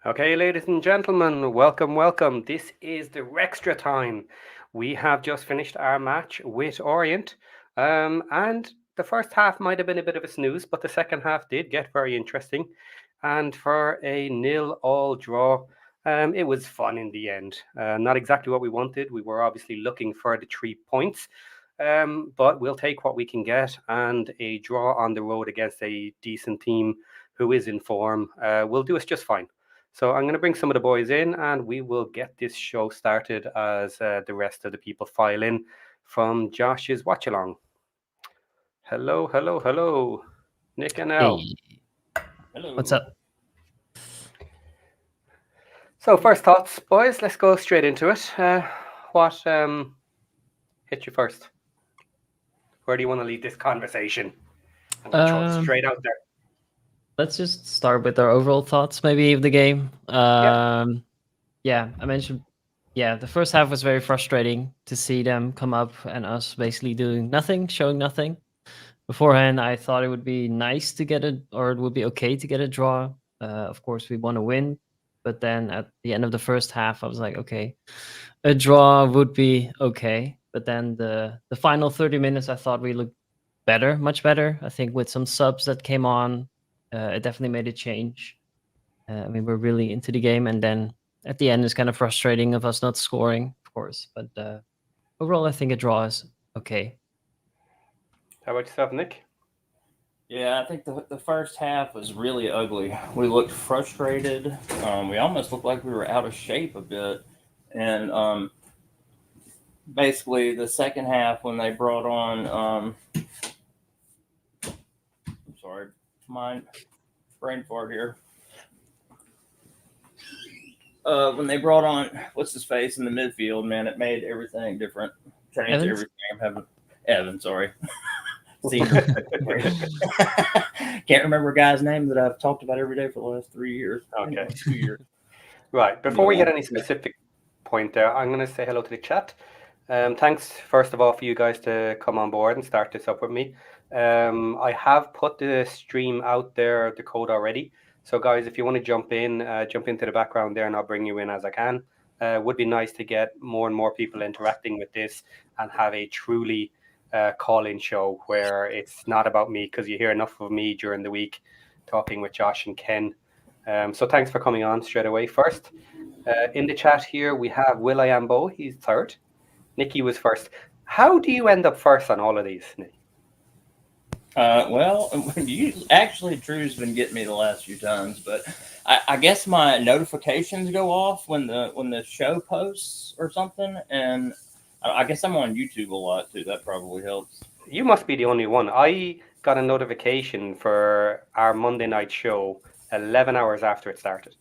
Okay, ladies and gentlemen, welcome. This is the WREXtra Time. We have just finished our match with Orient, and the first half might have been a bit of a snooze, but the second half did get very interesting. And for a 0-all draw, it was fun in the end. Not exactly what we wanted. We were obviously looking for the 3 points, but we'll take what we can get. And a draw on the road against a decent team who is in form will do us just fine. So I'm going to bring some of the boys in and we will get this show started as the rest of the people file in from Josh's watch along. Hello, Nick and El. Hey, what's Hello. up? So first thoughts, boys. Let's go straight into it. What hit you first? Where do you want to lead this conversation? I'm going to throw it Um, straight out there. let's just start with our overall thoughts, maybe, of the game. Yeah. Yeah, I mentioned, yeah, the first half was very frustrating to see them come up and us basically doing nothing, showing nothing. Beforehand, I thought it would be nice to get a, or it would be okay to get a draw. Of course, we want to win, but then at the end of the first half, I was like, okay, a draw would be okay. But then the final 30 minutes, I thought we looked better, much better. I think with some subs that came on, it definitely made a change. I mean, we're really into the game, and then at the end, it's kind of frustrating of us not scoring, of course. But overall, I think a draw is okay. How about yourself, Nick? Yeah, I think the first half was really ugly. We looked frustrated. We almost looked like we were out of shape a bit. And basically, the second half, when they brought on, I'm sorry, my brain fart here. When they brought on, what's his face in the midfield, man, it made everything different. Changed Evans? everything. I'm having Evan, sorry. Senior. Can't remember a guy's name that I've talked about every day for the last 3 years. Okay. 2 years. Right. Before we But hit any specific point there, I'm going to say hello to the chat. Thanks, first of all, for you guys to come on board and start this up with me. I have put the stream out there, the code already. So, guys, if you want to jump into the background there, and I'll bring you in as I can. Would be nice to get more and more people interacting with this and have a truly call-in show where it's not about me, because you hear enough of me during the week talking with Josh and Ken. So thanks for coming on straight away. First, in the chat here, we have Will I Am Bo. He's third. Nikki was first. How do you end up first on all of these, Nick? well, you actually Drew's been getting me the last few times, but I guess my notifications go off when the show posts or something, and I guess I'm on YouTube a lot too. That probably helps. You must be the only one. I got a notification for our Monday night show 11 hours after it started.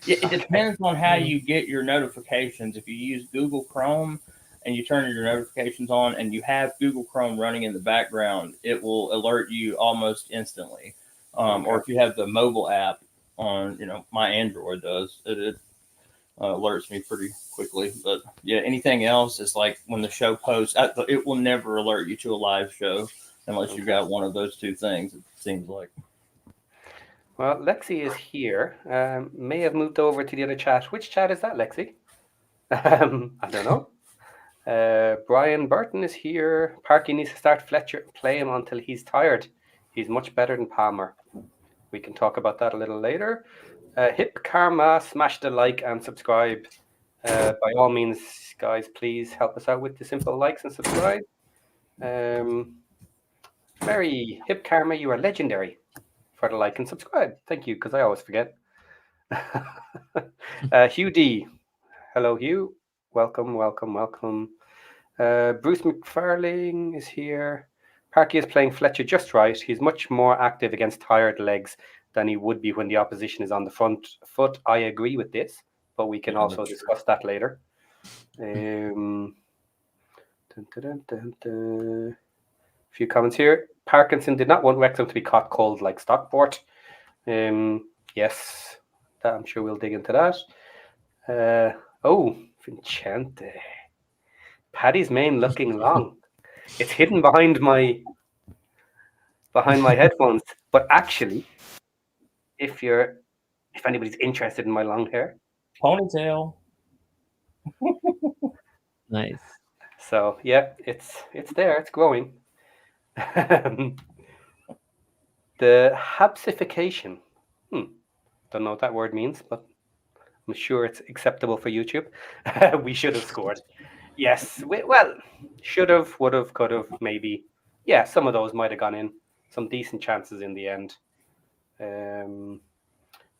It depends on how you get your notifications. If you use Google Chrome and you turn your notifications on and you have Google Chrome running in the background, it will alert you almost instantly. Okay. Or if you have the mobile app on, my Android does, it alerts me pretty quickly. But yeah, anything else is like when the show posts, it will never alert you to a live show unless you Okay. got one of those two things, it seems like. Well, Lexi is here. May have moved over to the other chat. Which chat is that, Lexi? I don't know. Brian Burton is here. Parky needs to start Fletcher, play him until he's tired. He's much better than Palmer. We can talk about that a little later. Hip Karma, smash the like and subscribe. By all means, guys, please help us out with the simple likes and subscribe. Very Hip Karma, you are legendary for the like and subscribe. Thank you, because I always forget. Hugh D. Hello, Hugh. Welcome. Bruce McFarling is here. Parky is playing Fletcher just right. He's much more active against tired legs than he would be when the opposition is on the front foot. I agree with this, but we can Yeah, also that's discuss that later. Dun, dun, dun, dun. A few comments here. Parkinson did not want Wrexham to be caught cold like Stockport. Yes, that I'm sure we'll dig into that. Vincente. Paddy's mane looking long. It's hidden behind my headphones. But actually, if you're if anybody's interested in my long hair. Ponytail. Nice. So yeah, it's there. It's growing. The hapsification. Don't know what that word means, but I'm sure it's acceptable for YouTube. We should have scored. Yes. Well, should have, would have, could have, maybe. Yeah, some of those might have gone in. Some decent chances in the end.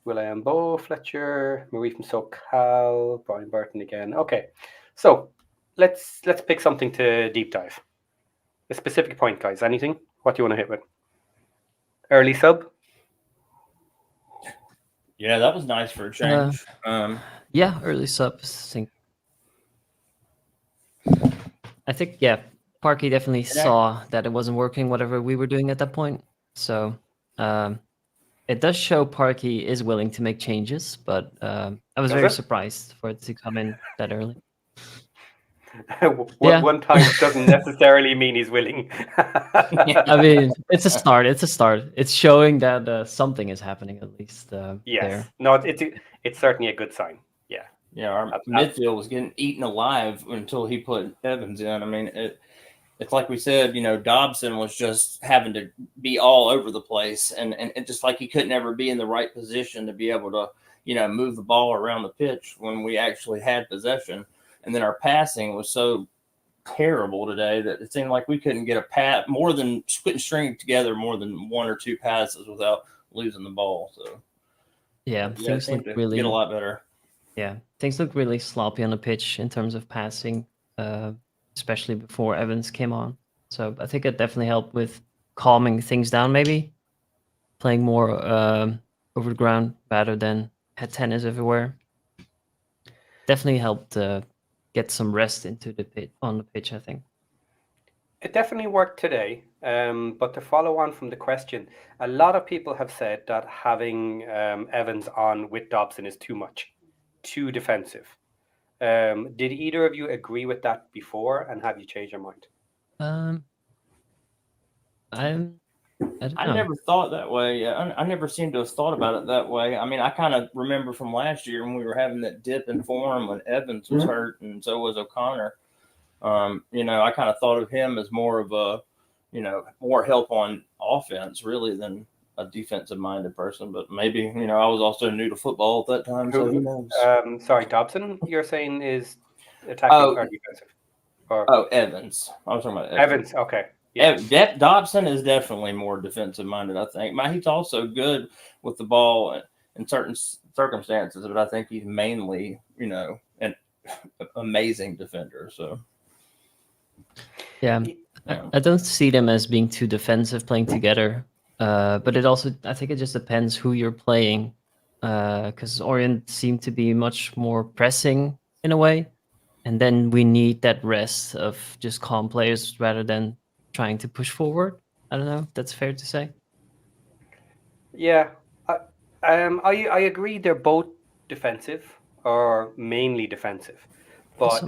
William Bow, Fletcher, Marie from SoCal, Brian Burton again. Okay, so let's pick something to deep dive. A specific point, guys. Anything? What do you want to hit with? Early sub? Yeah, that was nice for a change. Yeah, early subs. I think yeah, Parky definitely saw that it wasn't working, whatever we were doing at that point. So it does show Parky is willing to make changes, but I was very surprised for it to come in that early. One time doesn't necessarily mean he's willing. I mean, it's a start. It's a start. It's showing that something is happening at least. Yes. There. No, it's certainly a good sign. Yeah. Yeah, our midfield was getting eaten alive until he put Evans in. I mean, it's like we said, Dobson was just having to be all over the place, and it just like he couldn't ever be in the right position to be able to, move the ball around the pitch when we actually had possession. And then our passing was so terrible today that it seemed like we couldn't get a pass more than couldn't string together more than one or two passes without losing the ball. So yeah, things look really get a lot better. Yeah, things look really sloppy on the pitch in terms of passing, especially before Evans came on. So I think it definitely helped with calming things down, maybe playing more over the ground rather than had tennis everywhere. Definitely helped get some rest into the pitch, I think. It definitely worked today, but to follow on from the question, a lot of people have said that having Evans on with Dobson is too much, too defensive. Did either of you agree with that before, and have you changed your mind? I never thought that way. I never seem to have thought about it that way. I mean, I kind of remember from last year when we were having that dip in form when Evans was hurt and so was O'Connor. I kind of thought of him as more of a, more help on offense really than a defensive-minded person. But maybe, I was also new to football at that time, so who knows? Sorry, Dobson, you're saying is attacking or defensive? Evans. I was talking about Evans, okay. Yeah. Dobson is definitely more defensive-minded, I think. He's also good with the ball in certain circumstances, but I think he's mainly, an amazing defender. So, yeah, I don't see them as being too defensive playing together. But I think it just depends who you're playing, because Orient seem to be much more pressing in a way, and then we need that rest of just calm players rather than trying to push forward. I don't know if that's fair to say. Yeah, I agree. They're both defensive or mainly defensive, but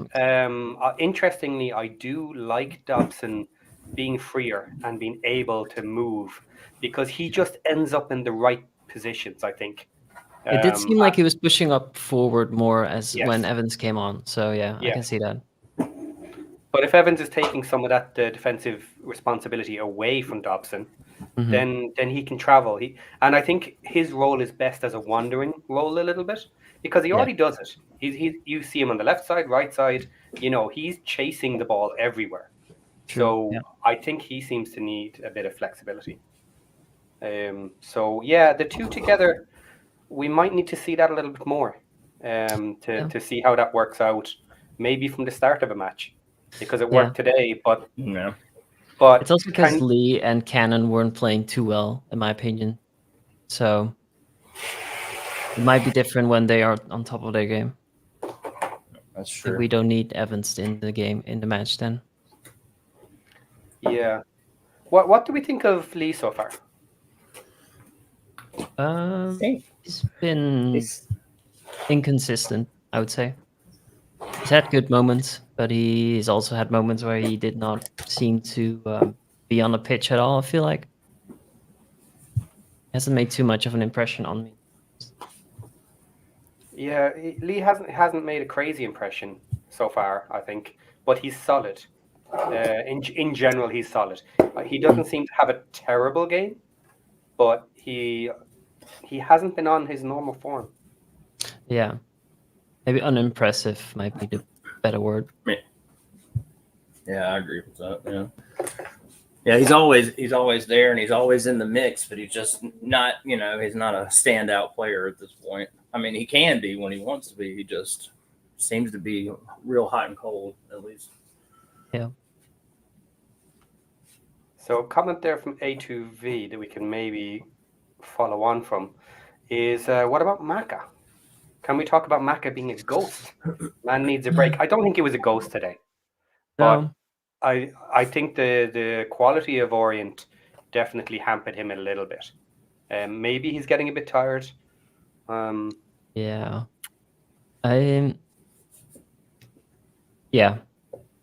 interestingly, I do like Dobson being freer and being able to move because he just ends up in the right positions, I think. It did seem like he was pushing up forward more when Yes. Evans came on. So yeah, I can see that. But if Evans is taking some of that defensive responsibility away from Dobson, then he can travel. And I think his role is best as a wandering role a little bit because he already does it. You see him on the left side, right side. He's chasing the ball everywhere. True. So I think he seems to need a bit of flexibility. So yeah, the two together, we might need to see that a little bit more to see how that works out. Maybe from the start of a match, because it worked today. But but it's also because Lee and Cannon weren't playing too well, in my opinion. So it might be different when they are on top of their game. That's true. We don't need Evans in the match then. Yeah. What do we think of Lee so far? He's been inconsistent, I would say. He's had good moments, but he's also had moments where he did not seem to be on the pitch at all, I feel like. He hasn't made too much of an impression on me. Yeah, Lee hasn't made a crazy impression so far, I think, but he's solid. In general, he's solid. He doesn't seem to have a terrible game, but he hasn't been on his normal form. Yeah, maybe unimpressive might be the better word. Yeah, I agree with that. Yeah, he's always there and he's always in the mix, but he's just not. He's not a standout player at this point. I mean, he can be when he wants to be. He just seems to be real hot and cold, at least. Yeah. So a comment there from A2V that we can maybe follow on from is what about Maka? Can we talk about Maka being a ghost? Man needs a break. I don't think he was a ghost today, but No. I think the quality of Orient definitely hampered him a little bit. Maybe he's getting a bit tired. Yeah. Yeah.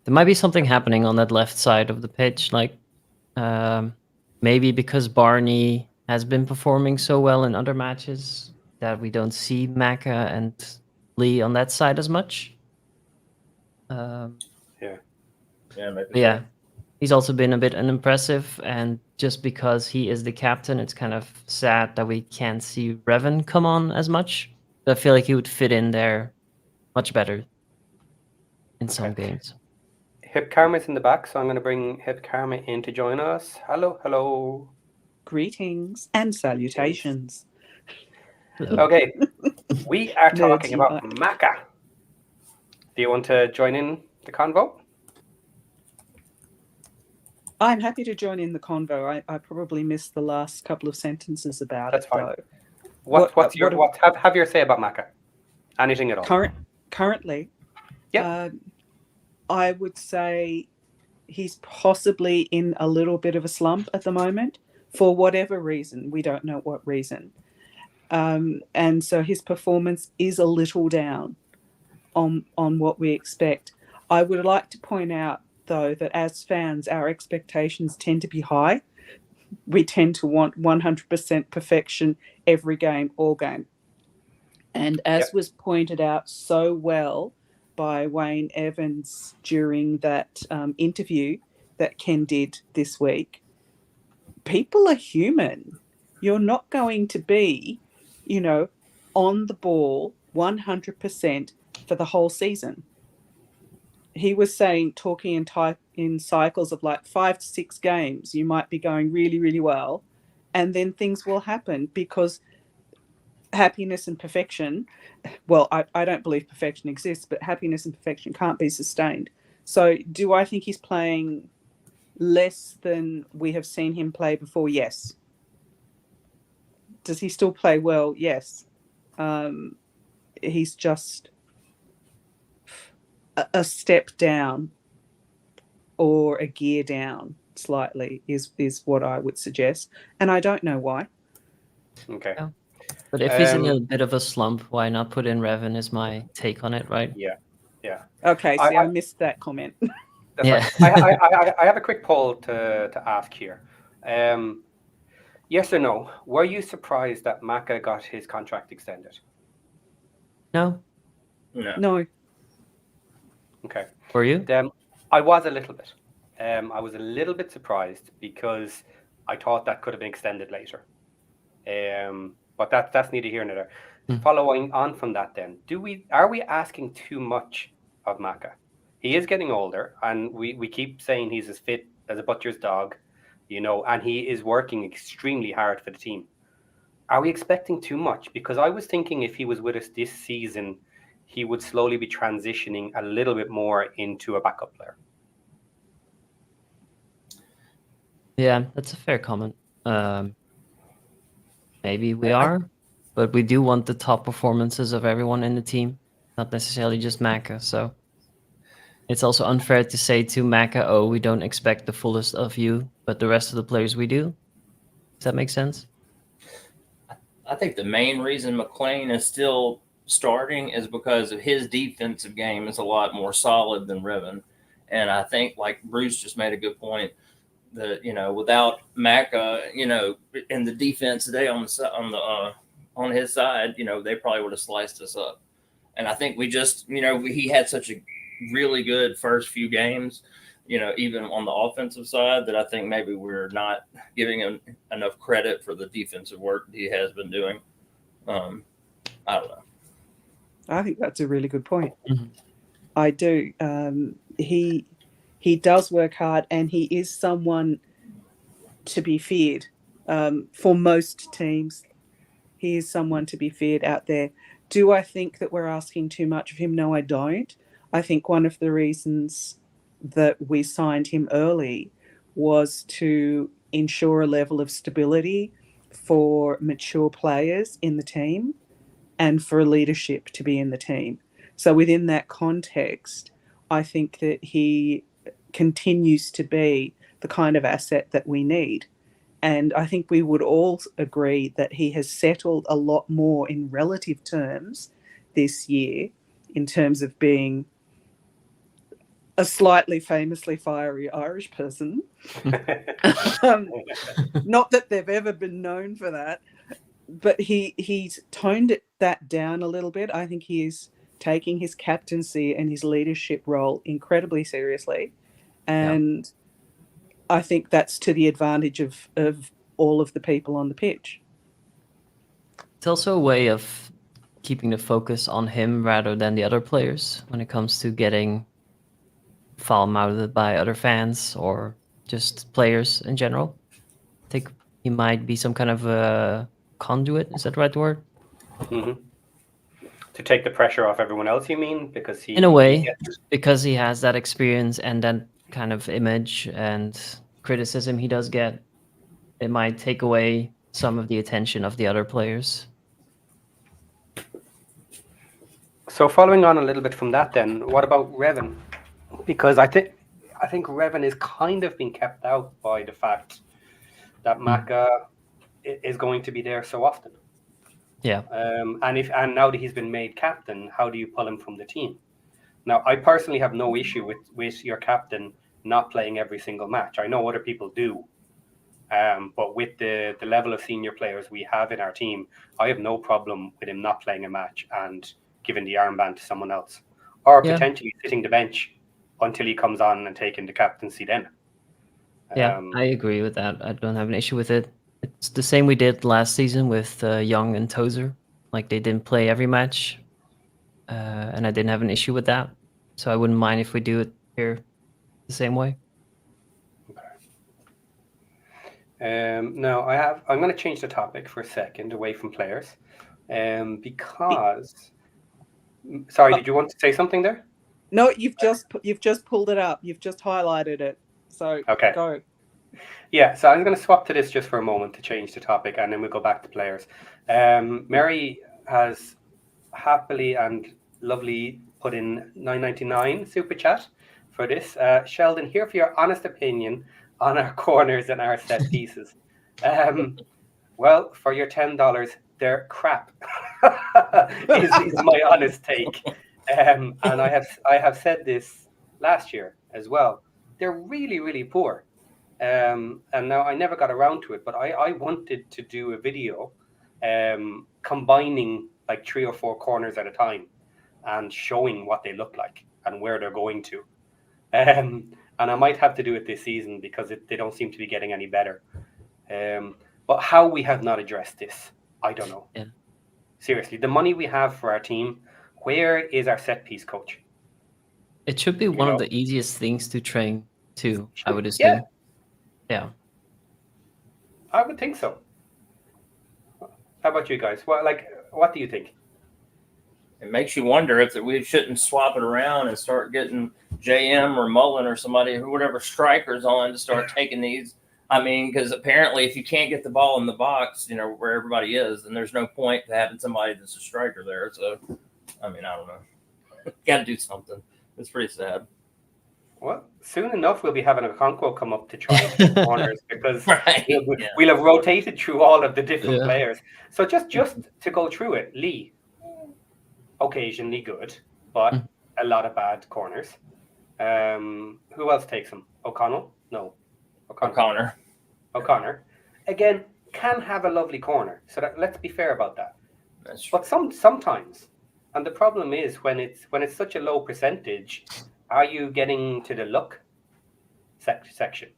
There might be something happening on that left side of the pitch, like maybe because Barney has been performing so well in other matches that we don't see Maka and Lee on that side as much. Maybe. Yeah. He's also been a bit unimpressive, and just because he is the captain, it's kind of sad that we can't see Revan come on as much. I feel like he would fit in there much better in some games. Hip Karma's in the back, so I'm going to bring Hip Karma in to join us. Hello. Greetings and salutations. Hello. Okay, we are talking Nerds about unite. Maka. Do you want to join in the convo? I'm happy to join in the convo. I probably missed the last couple of sentences about That's it, fine. though. Have your say about Maka? Anything at all? Currently, Yep. I would say he's possibly in a little bit of a slump at the moment for whatever reason. We don't know what reason. And so his performance is a little down on what we expect. I would like to point out, though, that as fans, our expectations tend to be high. We tend to want 100% perfection every game, all game. And as was pointed out so well by Wayne Evans during that interview that Ken did this week, people are human. You're not going to be, on the ball 100% for the whole season. He was saying, talking in cycles of like 5 to 6 games, you might be going really, really well, and then things will happen because happiness and perfection, well, I don't believe perfection exists, but happiness and perfection can't be sustained. So do I think he's playing less than we have seen him play before? Yes. Does he still play well? Yes. He's just a step down or a gear down slightly is what I would suggest. And I don't know why. Okay. Yeah. But if he's in a bit of a slump, why not put in Revan is my take on it, right? Yeah. Okay, see, I missed that comment. That's right. I have a quick poll to ask here. Yes or no? Were you surprised that Maka got his contract extended? No? No. Okay. For you? I was a little bit. I was a little bit surprised because I thought that could have been extended later. But that's neither here nor there. Following on from that, then, are we asking too much of Maka? He is getting older, and we keep saying he's as fit as a butcher's dog, and he is working extremely hard for the team. Are we expecting too much? Because I was thinking if he was with us this season, he would slowly be transitioning a little bit more into a backup player. Yeah, that's a fair comment. Maybe we are, but we do want the top performances of everyone in the team, not necessarily just Maka. So it's also unfair to say to Maka, oh, we don't expect the fullest of you, but the rest of the players we do. Does that make sense? I think the main reason McClean is still starting is because of his defensive game is a lot more solid than Revan. And I think, like Bruce just made a good point, that without Maka, in the defense today on on his side, they probably would have sliced us up. And I think we just, he had such a really good first few games, even on the offensive side, that I think maybe we're not giving him enough credit for the defensive work he has been doing. I don't know. I think that's a really good point. Mhm. I do. He does work hard, and he is someone to be feared. For most teams, he is someone to be feared out there. Do I think that we're asking too much of him? No, I don't. I think one of the reasons that we signed him early was to ensure a level of stability for mature players in the team and for leadership to be in the team. So within that context, I think that he continues to be the kind of asset that we need. And I think we would all agree that he has settled a lot more in relative terms this year in terms of being a slightly famously fiery Irish person. Not that they've ever been known for that, but he's toned that down a little bit. I think he is taking his captaincy and his leadership role incredibly seriously. And I think that's to the advantage of all of the people on the pitch. It's also a way of keeping the focus on him rather than the other players when it comes to getting foul-mouthed by other fans or just players in general. I think he might be some kind of a conduit. Is that the right word? Mm-hmm. To take the pressure off everyone else, you mean? Because he, in a way, because he has that experience and that kind of image and criticism he does get, it might take away some of the attention of the other players. So following on a little bit from that, then what about Revan? Because I think Revan is kind of being kept out by the fact that Maka is going to be there so often. Yeah. And now that he's been made captain, how do you pull him from the team? Now, I personally have no issue with your captain not playing every single match. I know other people do. But with the level of senior players we have in our team, I have no problem with him not playing a match and giving the armband to someone else. Or potentially sitting the bench until he comes on and taking the captaincy then. Yeah, I agree with that. I don't have an issue with it. It's the same we did last season with Young and Tozer. Like, they didn't play every match. And I didn't have an issue with that. So I wouldn't mind if we do it here the same way. No, I'm going to change the topic for a second away from players, because. Sorry, did you want to say something there? No, you've just pulled it up. You've just highlighted it. So okay, go. Yeah, so I'm going to swap to this just for a moment to change the topic, and then we'll go back to players. Mary has happily and lovely put in $9.99 super chat for this. Sheldon, here for your honest opinion on our corners and our set pieces. Well, for your $10, they're crap. is my honest take. And I have said this last year as well. They're really, really poor. And now I never got around to it, but I wanted to do a video combining like 3 or 4 corners at a time and showing what they look like and where they're going to. And I might have to do it this season because they don't seem to be getting any better. But how we have not addressed this, I don't know. Yeah. Seriously, the money we have for our team, where is our set piece coach? It should be one of the easiest things to train too, I would assume. Yeah. I would think so. How about you guys? What do you think? It makes you wonder if we shouldn't swap it around and start getting JM or Mullen or somebody, or whatever strikers on, to start taking these. I mean, because apparently if you can't get the ball in the box, where everybody is, then there's no point to having somebody that's a striker there. So, I mean, I don't know. Got to do something. It's pretty sad. Well, soon enough we'll be having a Okonkwo come up to try and take corners because we'll have rotated through all of the different players. So just to go through it, Lee, occasionally good, but a lot of bad corners. Who else takes them? O'Connell? No. O'Connor. Again, can have a lovely corner. So let's be fair about that. That's true. But sometimes, and the problem is when it's such a low percentage, are you getting to the luck section?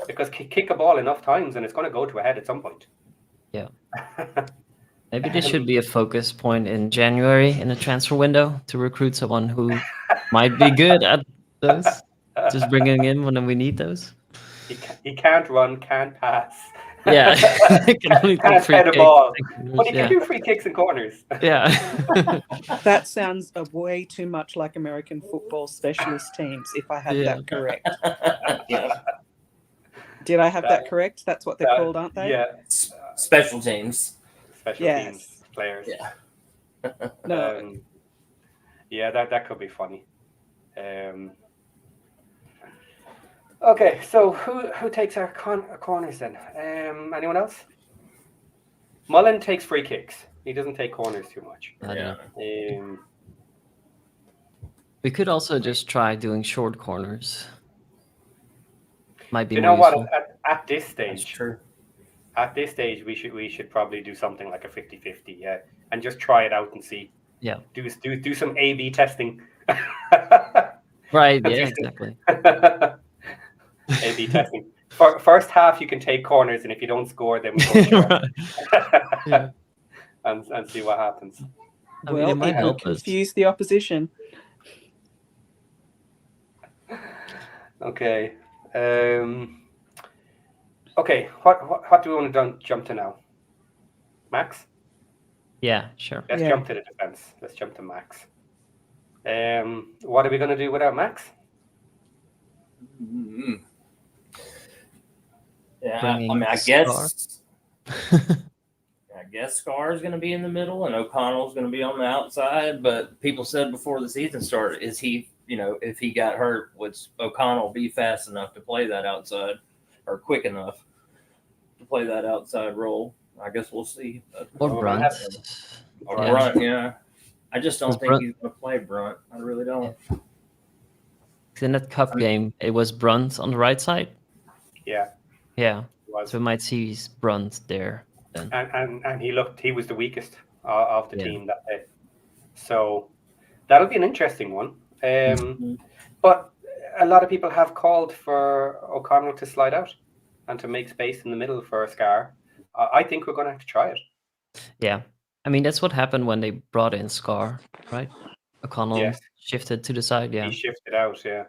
Because kick a ball enough times and it's going to go to a head at some point. Yeah. Maybe this should be a focus point in January in a transfer window to recruit someone who might be good at those. Just bringing in when we need those. He can't run, can't pass. Yeah, he can only take Can't free head a kicks ball, and corners, but he can yeah. do free kicks and corners. Yeah. That sounds way too much like American football specialist teams, if I have Yeah. that correct. Yeah. Did I have that correct? That's what they're called, aren't they? Yeah, Special teams. special Yes. teams players. Yeah. No. Yeah, that could be funny. Okay, so who takes our corners then? Anyone else? Mullen takes free kicks. He doesn't take corners too much. I don't know. Um, We could also just try doing short corners. Might be you more know what? useful. At this That's stage, true. we should probably do something like a 50-50, yeah, and just try it out and see. Yeah. Do some A/B testing. Right, That's yeah, just- exactly. A/B testing. First half, you can take corners, and if you don't score, then we go short. Yeah. and see what happens. I mean, Well, it might it will help us. confuse the opposition. Okay. Okay. What do we want to jump to now? Max? Yeah, sure. Let's Yeah. jump to the defense. Let's jump to Max. What are we going to do without Max? Mm-hmm. Yeah, Bringing I mean, I Scar. guess Scar's going to be in the middle and O'Connell's going to be on the outside. But people said before the season started, is he, if he got hurt, would O'Connell be fast enough to play that outside or quick enough to play that outside role? I guess we'll see. Or Oh, Brunt. Or Yeah. Brunt, yeah. I just don't Was think Brunt- he's going to play Brunt. I really don't. In that cup game, it was Brunt on the right side. Yeah. Yeah, it was. so we might see Brunt there. And he was the weakest of the Yeah. team that day. So that'll be an interesting one. Mhm. But a lot of people have called for O'Connell to slide out and to make space in the middle for a Scar. I think we're going to have to try it. Yeah, I mean that's what happened when they brought in Scar, right? O'Connell Yes. shifted to the side. Yeah, He shifted out, yeah.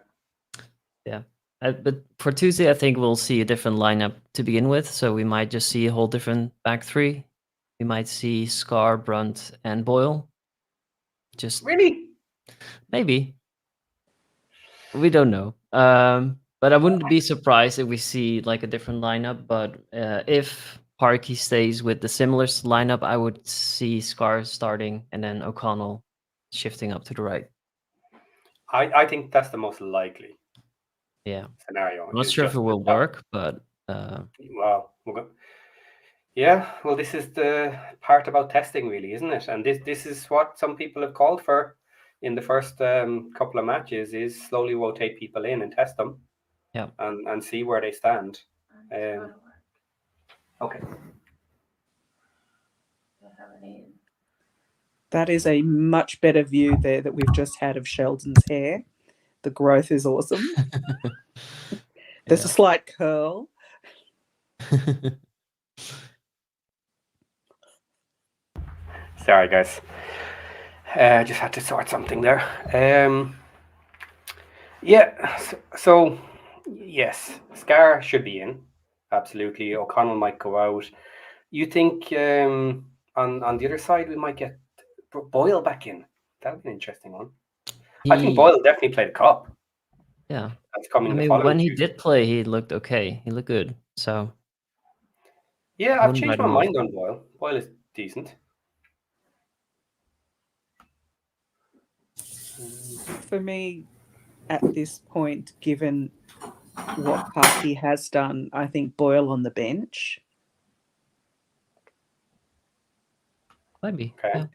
but for Tuesday, I think we'll see a different lineup to begin with. So we might just see a whole different back three. We might see Scar, Brunt, and Boyle. Just Really? maybe. We don't know. But I wouldn't be surprised if we see like a different lineup. But if Parky stays with the similar lineup, I would see Scar starting and then O'Connell shifting up to the right. I think that's the most likely Yeah. scenario. I'm not is sure if just it will that. work, but Well, well, this is the part about testing, really, isn't it? And this is what some people have called for in the first couple of matches: is slowly rotate people in and test them, Yeah. and see where they stand. Okay. That is a much better view there that we've just had of Sheldon's hair. The growth is awesome. There's a slight curl. Sorry, guys. Just had to sort something there. So yes, Scar should be in. Absolutely. O'Connell might go out. You think on the other side we might get Boyle back in? That would be an interesting one. I think Boyle definitely played the cup. Yeah. That's coming. I the mean, following when he Tuesday. did play, he looked okay. He looked good. So Yeah, I've wouldn't changed write my him off. mind on Boyle. Boyle is decent. For me, at this point, given what Parky has done, I think Boyle on the bench. might be. Okay. Yeah.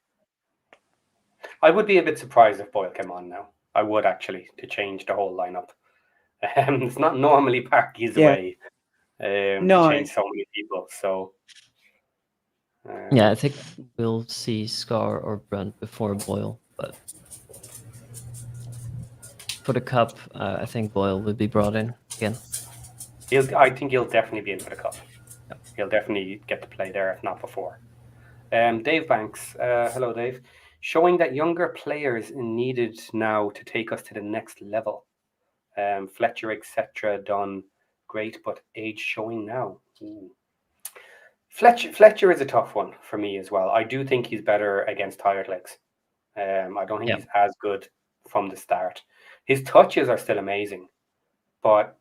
I would be a bit surprised if Boyle came on now. I would actually, to change the whole lineup. It's not normally Parky's Yeah. way No. to change so many people. So Yeah, I think we'll see Scar or Brunt before Boyle, but for the cup, I think Boyle would be brought in again. I think he'll definitely be in for the cup. Yep. He'll definitely get to play there, if not before. Dave Banks, hello, Dave. Showing that younger players needed now to take us to the next level. Fletcher, etc., done great, but age showing now. Ooh. Fletcher is a tough one for me as well. I do think he's better against tired legs. I don't think he's as good from the start. His touches are still amazing, but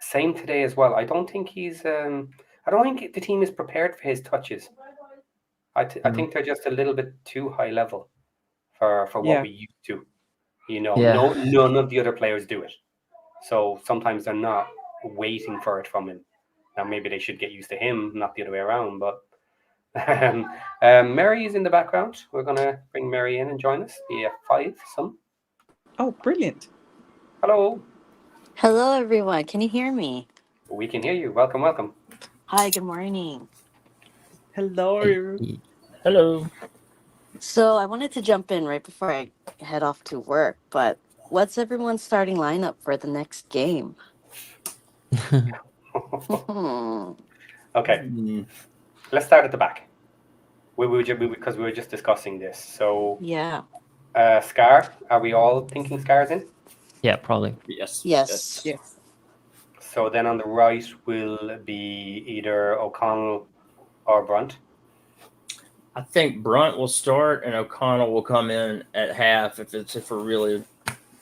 same today as well. I don't think he's. I don't think the team is prepared for his touches. I think they're just a little bit too high level for what we used to. None of the other players do it, so sometimes they're not waiting for it from him. Now maybe they should get used to him, not the other way around. But Mary is in the background. We're gonna bring Mary in and join us. BF5 some. Oh, brilliant! Hello. Hello, everyone. Can you hear me? We can hear you. Welcome, welcome. Hi, good morning. Hello. Hello. So I wanted to jump in right before I head off to work, but what's everyone's starting lineup for the next game? Okay, let's start at the back. Because we were just discussing this. So Yeah. Scar, are we all thinking Scar's in? Yeah, probably. Yes. So then on the right will be either O'Connell or Brunt. I think Brunt will start and O'Connell will come in at half if we're really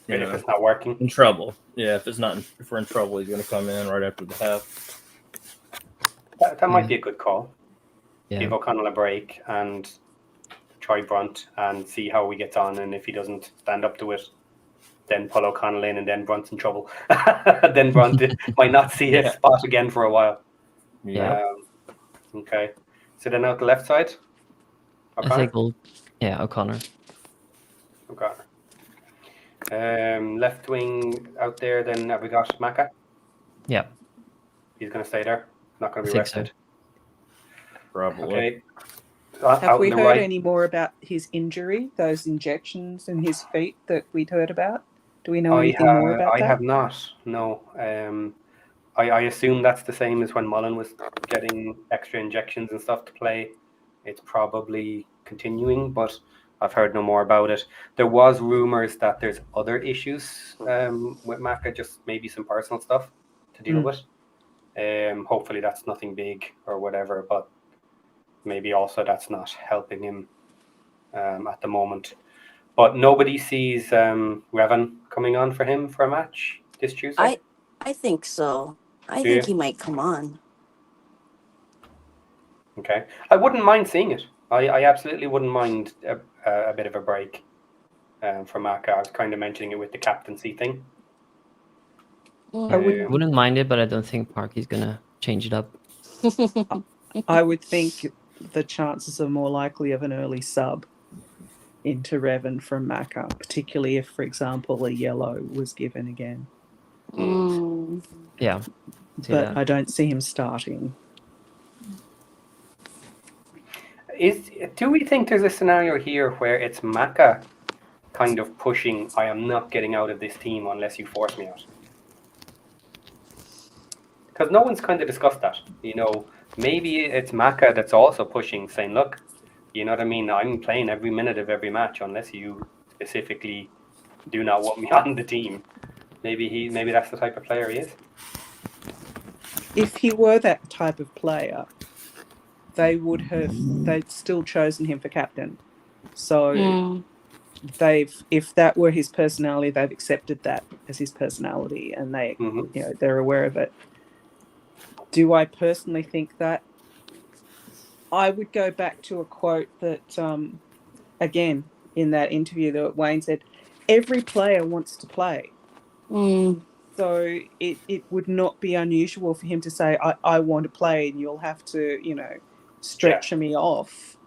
If it's not working. in trouble. Yeah, if we're in trouble, he's going to come in right after the half. That might be a good call. Yeah. Give O'Connell a break and try Brunt and see how he gets on. And if he doesn't stand up to it, then pull O'Connell in, and then Brunt's in trouble. Then Brunt might not see his spot again for a while. Yeah. Okay. So then out the left side, O'Connor? I think O'Connor. Left wing out there, then have we got Maka? Yeah. He's going to stay there. Not going to I be think so. rested. Probably. Okay. Have we heard any more about his injury, those injections in his feet that we'd heard about? Do we know anything more about that? I have not, no. I assume that's the same as when Mullen was getting extra injections and stuff to play. It's probably continuing, but I've heard no more about it. There was rumours that there's other issues with Maka, just maybe some personal stuff to deal with. Hopefully that's nothing big or whatever, but maybe also that's not helping him at the moment. But nobody sees Revan coming on for him for a match this Tuesday? I think so. I think he might come on. Okay. I wouldn't mind seeing it. I absolutely wouldn't mind a bit of a break for Maka. I was kind of mentioning it with the captaincy thing. I wouldn't mind it, but I don't think Parky's going to change it up. I would think the chances are more likely of an early sub into Revan from Maka, particularly if, for example, a yellow was given again. Yeah. But I don't see him starting. Do we think there's a scenario here where it's Maka kind of pushing, I am not getting out of this team unless you force me out? Because no one's kind of discussed that. Maybe it's Maka that's also pushing, saying, look, you know what I mean? I'm playing every minute of every match unless you specifically do not want me on the team. Maybe that's the type of player he is. If he were that type of player, they'd still chosen him for captain. So if that were his personality, they've accepted that as his personality, and they're aware of it. Do I personally think that? I would go back to a quote that, again, in that interview that Wayne said, every player wants to play. So it would not be unusual for him to say, I want to play, and you'll have to, stretch me off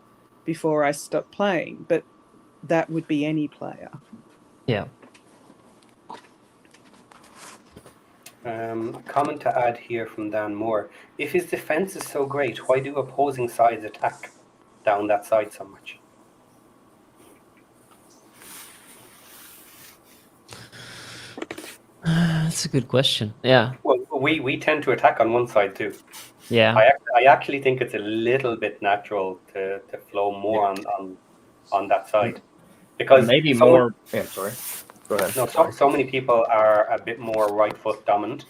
before I stop playing. But that would be any player. Yeah. A comment to add here from Dan Moore. If his defence is so great, why do opposing sides attack? down that side so much? That's a good question. Yeah. Well, we tend to attack on one side too. Yeah. I actually think it's a little bit natural to flow more on that side, because Maybe more. Yeah, sorry. Go ahead. no, so many people are a bit more right foot dominant,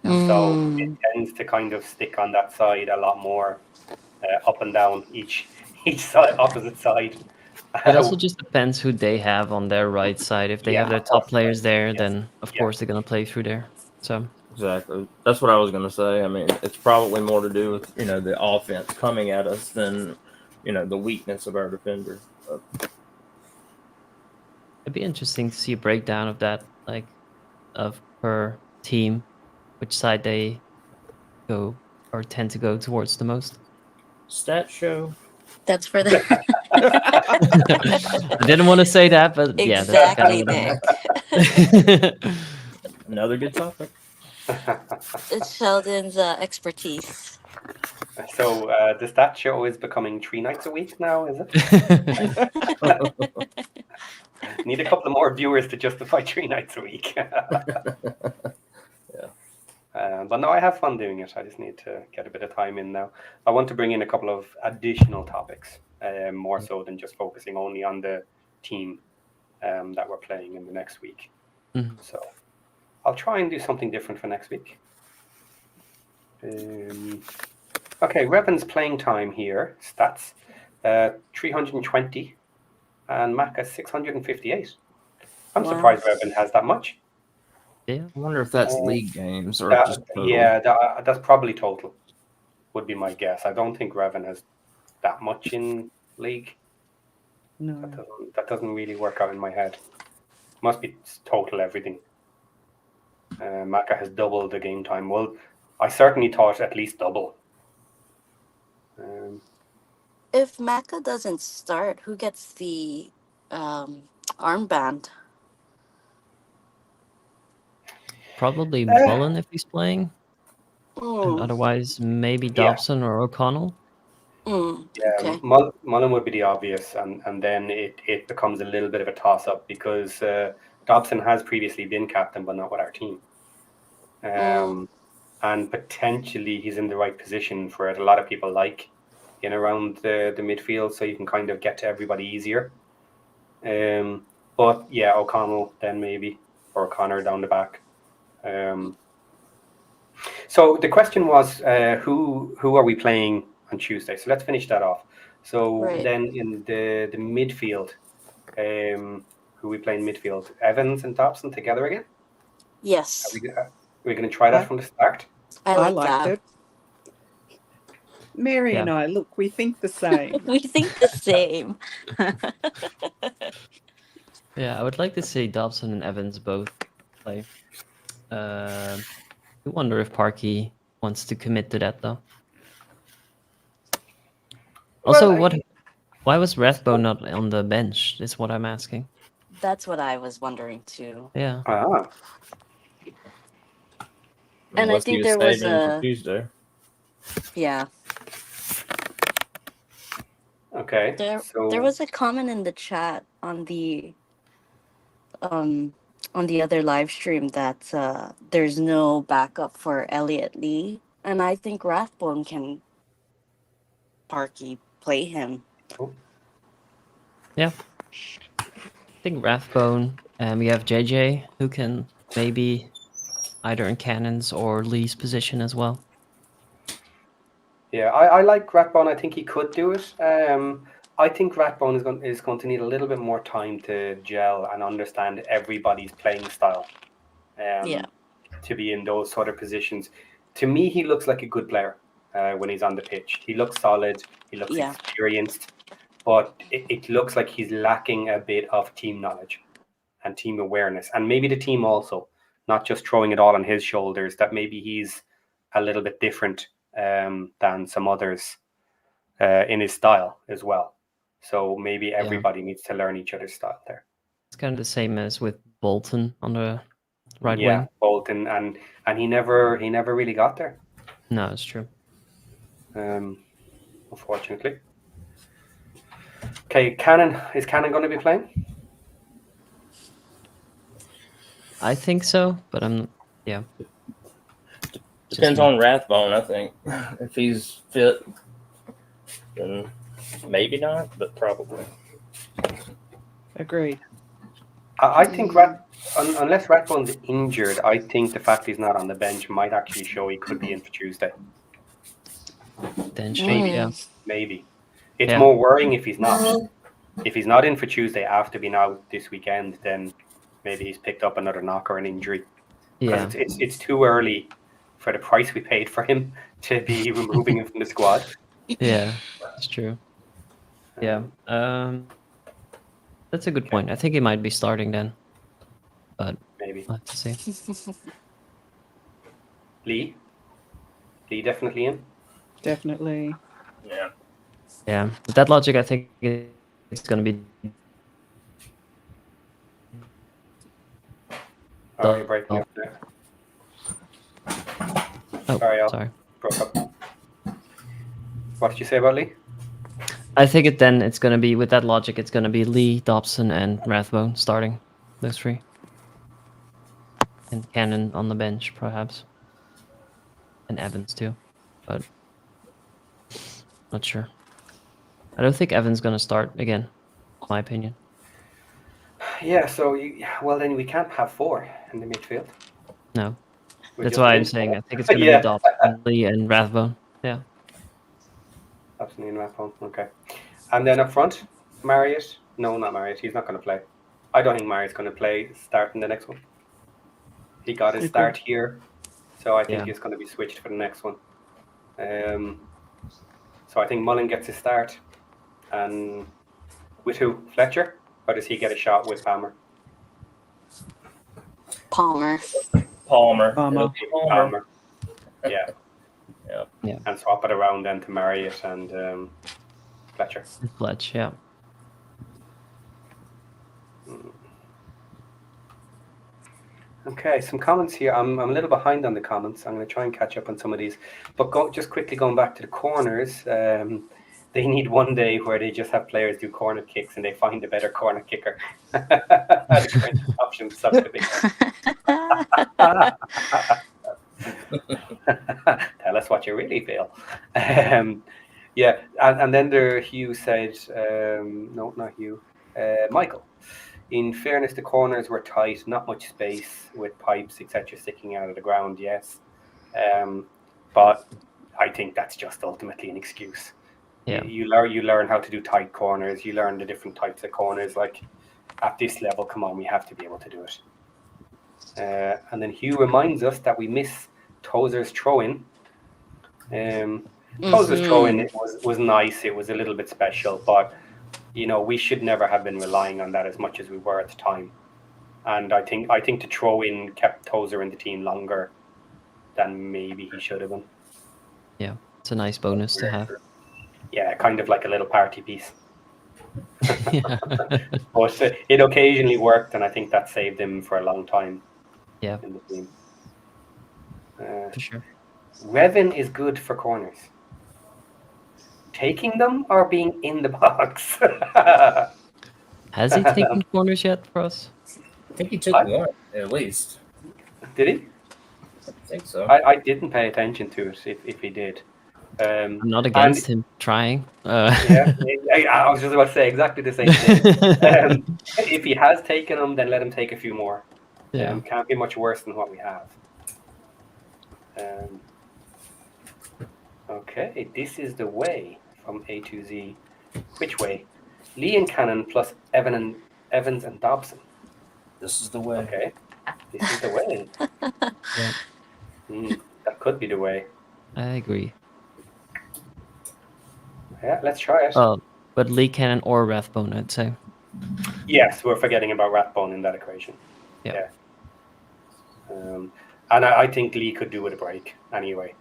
so it tends to kind of stick on that side a lot more, up and down each side, opposite side. It also just depends who they have on their right side. If they Yeah, have their of course. top players there, Yes. then of course they're gonna play through there. So Exactly. That's what I was going to say. I mean, it's probably more to do with, the offense coming at us than, the weakness of our defender. it'd be interesting to see a breakdown of that, like of per team, which side they go or tend to go towards the most. Stat show. That's for the I didn't want to say that, but yeah, that's exactly, kind Nick. of Another good topic. It's Sheldon's expertise. So the stat show is becoming 3 nights a week now, is it? Need a couple of more viewers to justify 3 nights a week. But no, I have fun doing it. I just need to get a bit of time in now. I want to bring in a couple of additional topics, more so than just focusing only on the team that we're playing in the next week. Mhm. So I'll try and do something different for next week. Okay, Revan's playing time here, stats, 320, and Mac has 658. I'm Wow. surprised Revan has that much. Yeah. I wonder if that's league games or That- just total. yeah, that's probably total, would be my guess. I don't think Revan has that much in league. No. That doesn't really work out in my head. Must be total everything. Maka has doubled the game time. Well, I certainly thought at least double. If Maka doesn't start, who gets the armband? Probably Mullen if he's playing. And Mm, otherwise, maybe Yeah. Dobson or O'Connell. Yeah, okay. Mullen would be the obvious, and then it becomes a little bit of a toss-up because Dobson has previously been captain, but not with our team. And potentially he's in the right position for it. A lot of people like in around the midfield, so you can kind of get to everybody easier. But yeah, O'Connell then maybe, or Connor down the back. So the question was, who are we playing on Tuesday? So let's finish that off. So Right. then in the midfield, who we play in midfield? Evans and Dobson together again? Yes, Are we going to try that from the start? I I like liked that. it. Mary and I, look, we think the same. We think the same. Yeah, I would like to see Dobson and Evans both play. I wonder if Parky wants to commit to that though. Also, Well, why was Rathbone not on the bench? Is what I'm asking. That's what I was wondering too. Yeah. Ah, And I Unless think he there was saving for a Tuesday. yeah. okay. There was a comment in the chat on the other live stream that there's no backup for Elliot Lee, and I think Rathbone can Parky play him. Yeah. I think Rathbone. We have JJ who can maybe either in Cannon's or Lee's position as well. Yeah, I like Rathbone. I think he could do it. I think Rathbone is going to need a little bit more time to gel and understand everybody's playing style. Yeah. To be in those sort of positions. To me, he looks like a good player when he's on the pitch. He looks solid. He looks Yeah. experienced, but it looks like he's lacking a bit of team knowledge and team awareness, and maybe the team also, not just throwing it all on his shoulders. That maybe he's a little bit different than some others in his style as well. So maybe everybody needs to learn each other's style there. It's kind of the same as with Bolton on the right Yeah, wing. Bolton, and he never really got there. No, it's true. Unfortunately. Okay, is Cannon going to be playing? I think so, but yeah. Depends on Rathbone, I think. If he's fit, then maybe not, but probably. Agreed. I think unless Rathbone's injured, I think the fact he's not on the bench might actually show he could be in for Tuesday. Potentially, yeah. Maybe. It's Yeah. more worrying if he's not. If he's not in for Tuesday after being out this weekend, then maybe he's picked up another knock or an injury. Yeah. Because it's too early for the price we paid for him to be removing him from the squad. Yeah, that's true. Yeah. That's a good point. I think he might be starting then. But Maybe. we'll have to see. Lee definitely in. Definitely. Yeah. Yeah. With that logic, I think it's gonna be Oh, you're breaking up there. Oh, Sorry, Al. sorry. Broke up. What did you say about Lee? I think it's gonna be, with that logic, it's gonna be Lee, Dobson, and Rathbone starting. Those three. And Cannon on the bench, perhaps. And Evans too. But not sure. I don't think Evans gonna start again, in my opinion. Yeah, so then we can't have 4 in the midfield. No. We're That's just why I'm in saying 4. I think it's gonna Yeah. be Dobson, Lee, and Rathbone. Yeah. Absolutely in Rathbone. Okay. And then up front, Marriott. No, not Marriott. He's not going to play. I don't think Marriott's going to play starting the next one. He got his start here, so I think he's going to be switched for the next one. So I think Mullen gets his start. And with who? Fletcher? Or does he get a shot with Palmer? Palmer. Palmer. Palmer. Yeah. Yeah. And swap it around then to Marriott and Fletcher. Fletch, yeah. Okay, some comments here. I'm a little behind on the comments. I'm going to try and catch up on some of these. But just quickly going back to the corners, they need one day where they just have players do corner kicks and they find a better corner kicker. The current options suck to be. Tell us what you really feel. Yeah, and then there Hugh said, no, not Hugh, Michael. In fairness, the corners were tight, not much space with pipes, etc., sticking out of the ground. Yes, but I think that's just ultimately an excuse. Yeah, you learn how to do tight corners. You learn the different types of corners. Like at this level, come on, we have to be able to do it. And then Hugh reminds us that we miss Tozer's throw-in. Tozer's throw-in was nice. It was a little bit special, but we should never have been relying on that as much as we were at the time. And I think the throw-in kept Tozer in the team longer than maybe he should have been. Yeah, it's a nice bonus to have. Yeah, kind of like a little party piece. Yeah. But it occasionally worked, and I think that saved him for a long time. Yeah, in the team. for sure. Revin is good for corners. Taking them or being in the box? Has he taken corners yet for us? I think he took one, at least. Did he? I think so. I didn't pay attention to it, if he did. I'm not against him trying. Yeah, I was just about to say exactly the same thing. If he has taken them, then let him take a few more. Yeah. Can't be much worse than what we have. Okay, this is the way from A to Z. Which way? Lee and Cannon plus Evans and Dobson. This is the way. Okay, this is the way. Yeah. That could be the way. I agree. Yeah, let's try it. Oh, but Lee Cannon or Rathbone, I'd say. Yes, we're forgetting about Rathbone in that equation. Yeah. And I think Lee could do with a break anyway.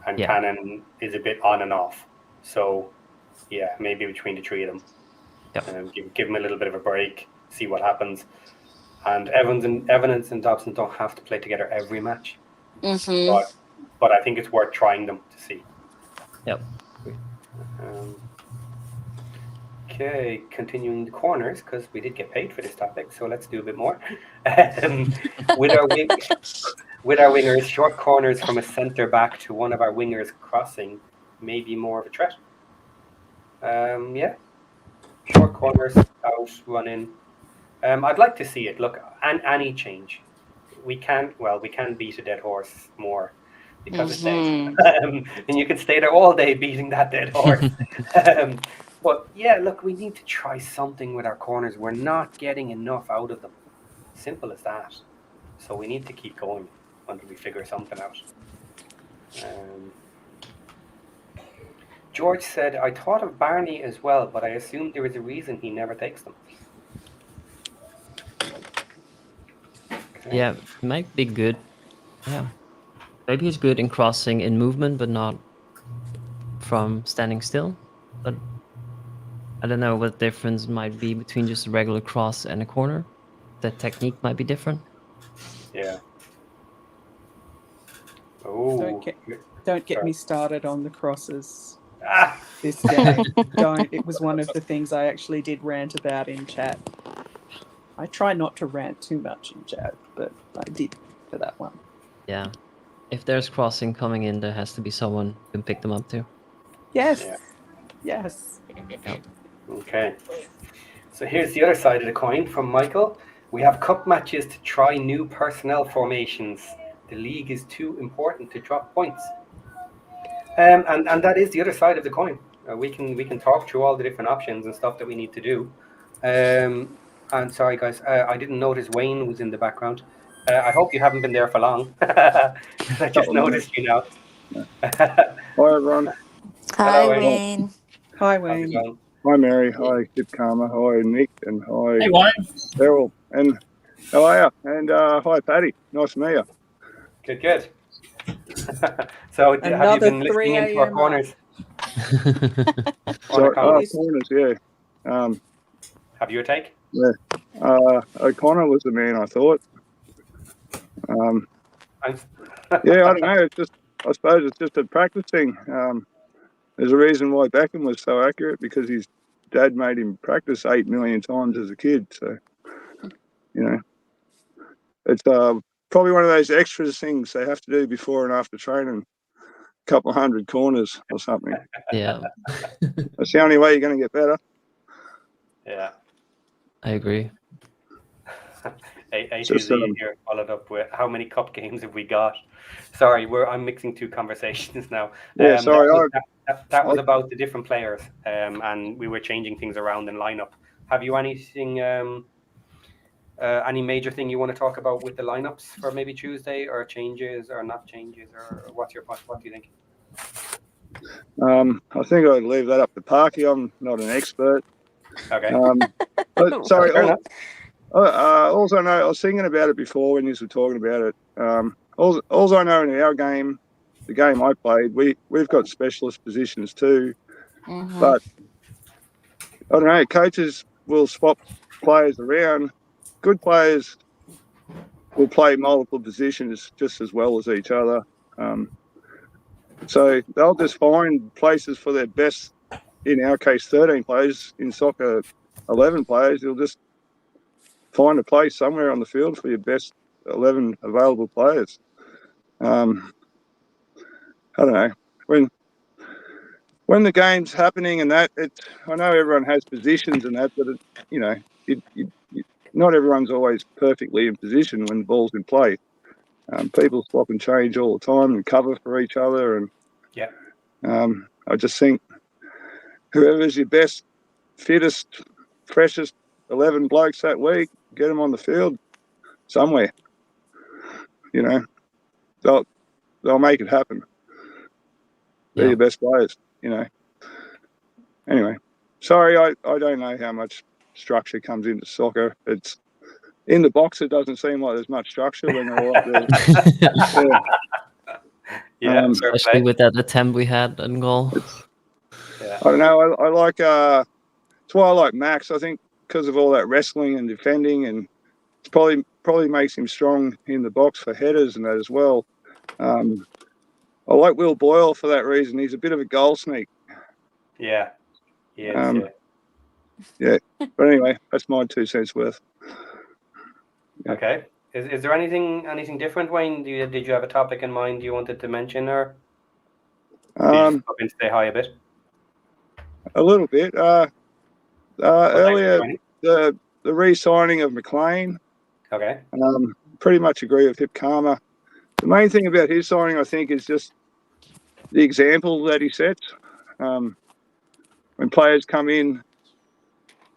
And Cannon is a bit on and off. So, yeah, maybe between the three of them. Yep. Give him a little bit of a break, see what happens. And Evans and Dobson don't have to play together every match. Mm-hmm. But I think it's worth trying them to see. Yep. Okay, continuing the corners because we did get paid for this topic, so let's do a bit more. With our wingers, short corners from a centre back to one of our wingers crossing may be more of a threat. Yeah, short corners out, run in. I'd like to see it. Look, any change. We can beat a dead horse more because it's dead. And you can stay there all day beating that dead horse. But yeah, look, we need to try something with our corners. We're not getting enough out of them. Simple as that. So we need to keep going until we figure something out. George said, I thought of Barney as well, but I assumed there was a reason he never takes them. Okay. Yeah, it might be good. Yeah. Maybe he's good in crossing in movement, but not from standing still. But I don't know what the difference might be between just a regular cross and a corner. The technique might be different. Yeah. Oh. Don't get me started on the crosses Ah. this game. Don't. It was one of the things I actually did rant about in chat. I try not to rant too much in chat, but I did for that one. Yeah. If there's crossing coming in, there has to be someone who can pick them up too. Yes. Yeah. Yes. Yep. Okay. So here's the other side of the coin from Michael. We have cup matches to try new personnel formations. The league is too important to drop points. And that is the other side of the coin. We can talk through all the different options and stuff that we need to do. And sorry guys, I didn't notice Wayne was in the background. I hope you haven't been there for long. I just noticed you now. Hi everyone. Hi, Wayne. Wayne. Hi, How's it Wayne. going? Hi Mary. Hi Kid Karma. Hi Nick. And hi Hey, Wayne. Daryl. And how are you? And hi Patty. Nice to meet you. Good. So have you Another been 3 listening into our a.m. corners? So, comments? corners, yeah. Have you a take? O'Connor was the man I thought. I'm Yeah, I don't know. I suppose it's just a practice thing. There's a reason why Beckham was so accurate, because his dad made him practice 8 million times as a kid. So, it's probably one of those extras things they have to do before and after training. A couple of 100 corners or something. Yeah, That's the only way you're going to get better. Yeah. I agree. A Just, to Z here followed up with how many cup games have we got? Sorry, I'm mixing two conversations now. Yeah, sorry. That was about the different players, and we were changing things around in lineup. Have you anything, any major thing you want to talk about with the lineups for maybe Tuesday, or changes or not changes, or what's your point? What do you think? I think I'd leave that up to Parky. I'm not an expert. Okay. But sorry. Fair enough. Also, know I was thinking about it before when you were talking about it. All I know in our game, the game I played, we've got specialist positions too. But I don't know. Coaches will swap players around. Good players will play multiple positions just as well as each other. So they'll just find places for their best. In our case, 13 players. In soccer, 11 players. You'll just find a place somewhere on the field for your best 11 available players. I don't know. When the game's happening and that, I know everyone has positions and that, but not everyone's always perfectly in position when the ball's in play. People swap and change all the time and cover for each other, and Yeah. I just think whoever's your best, fittest, freshest 11 blokes that week, get them on the field somewhere. They'll make it happen. They're your best players. Anyway, sorry, I don't know how much structure comes into soccer. It's in the box. It doesn't seem like there's much structure when they're all up there. Yeah. Especially with that attempt we had in goal. Yeah. I don't know. I like. It's why I like Max. I think because of all that wrestling and defending, and it's probably makes him strong in the box for headers and that as well. I like Will Boyle for that reason. He's a bit of a goal sneak. Yeah. Yeah. Yeah. But anyway, that's my 2 cents worth. Yeah. Okay. Is there anything different, Wayne? Did you have a topic in mind you wanted to mention, or did you just pop in to say hi a bit? A little bit. Well, thanks for Earlier, joining. the re-signing of McClean. Okay. Pretty much agree with Hip Karma. The main thing about his signing, I think, is just the example that he sets. When players come in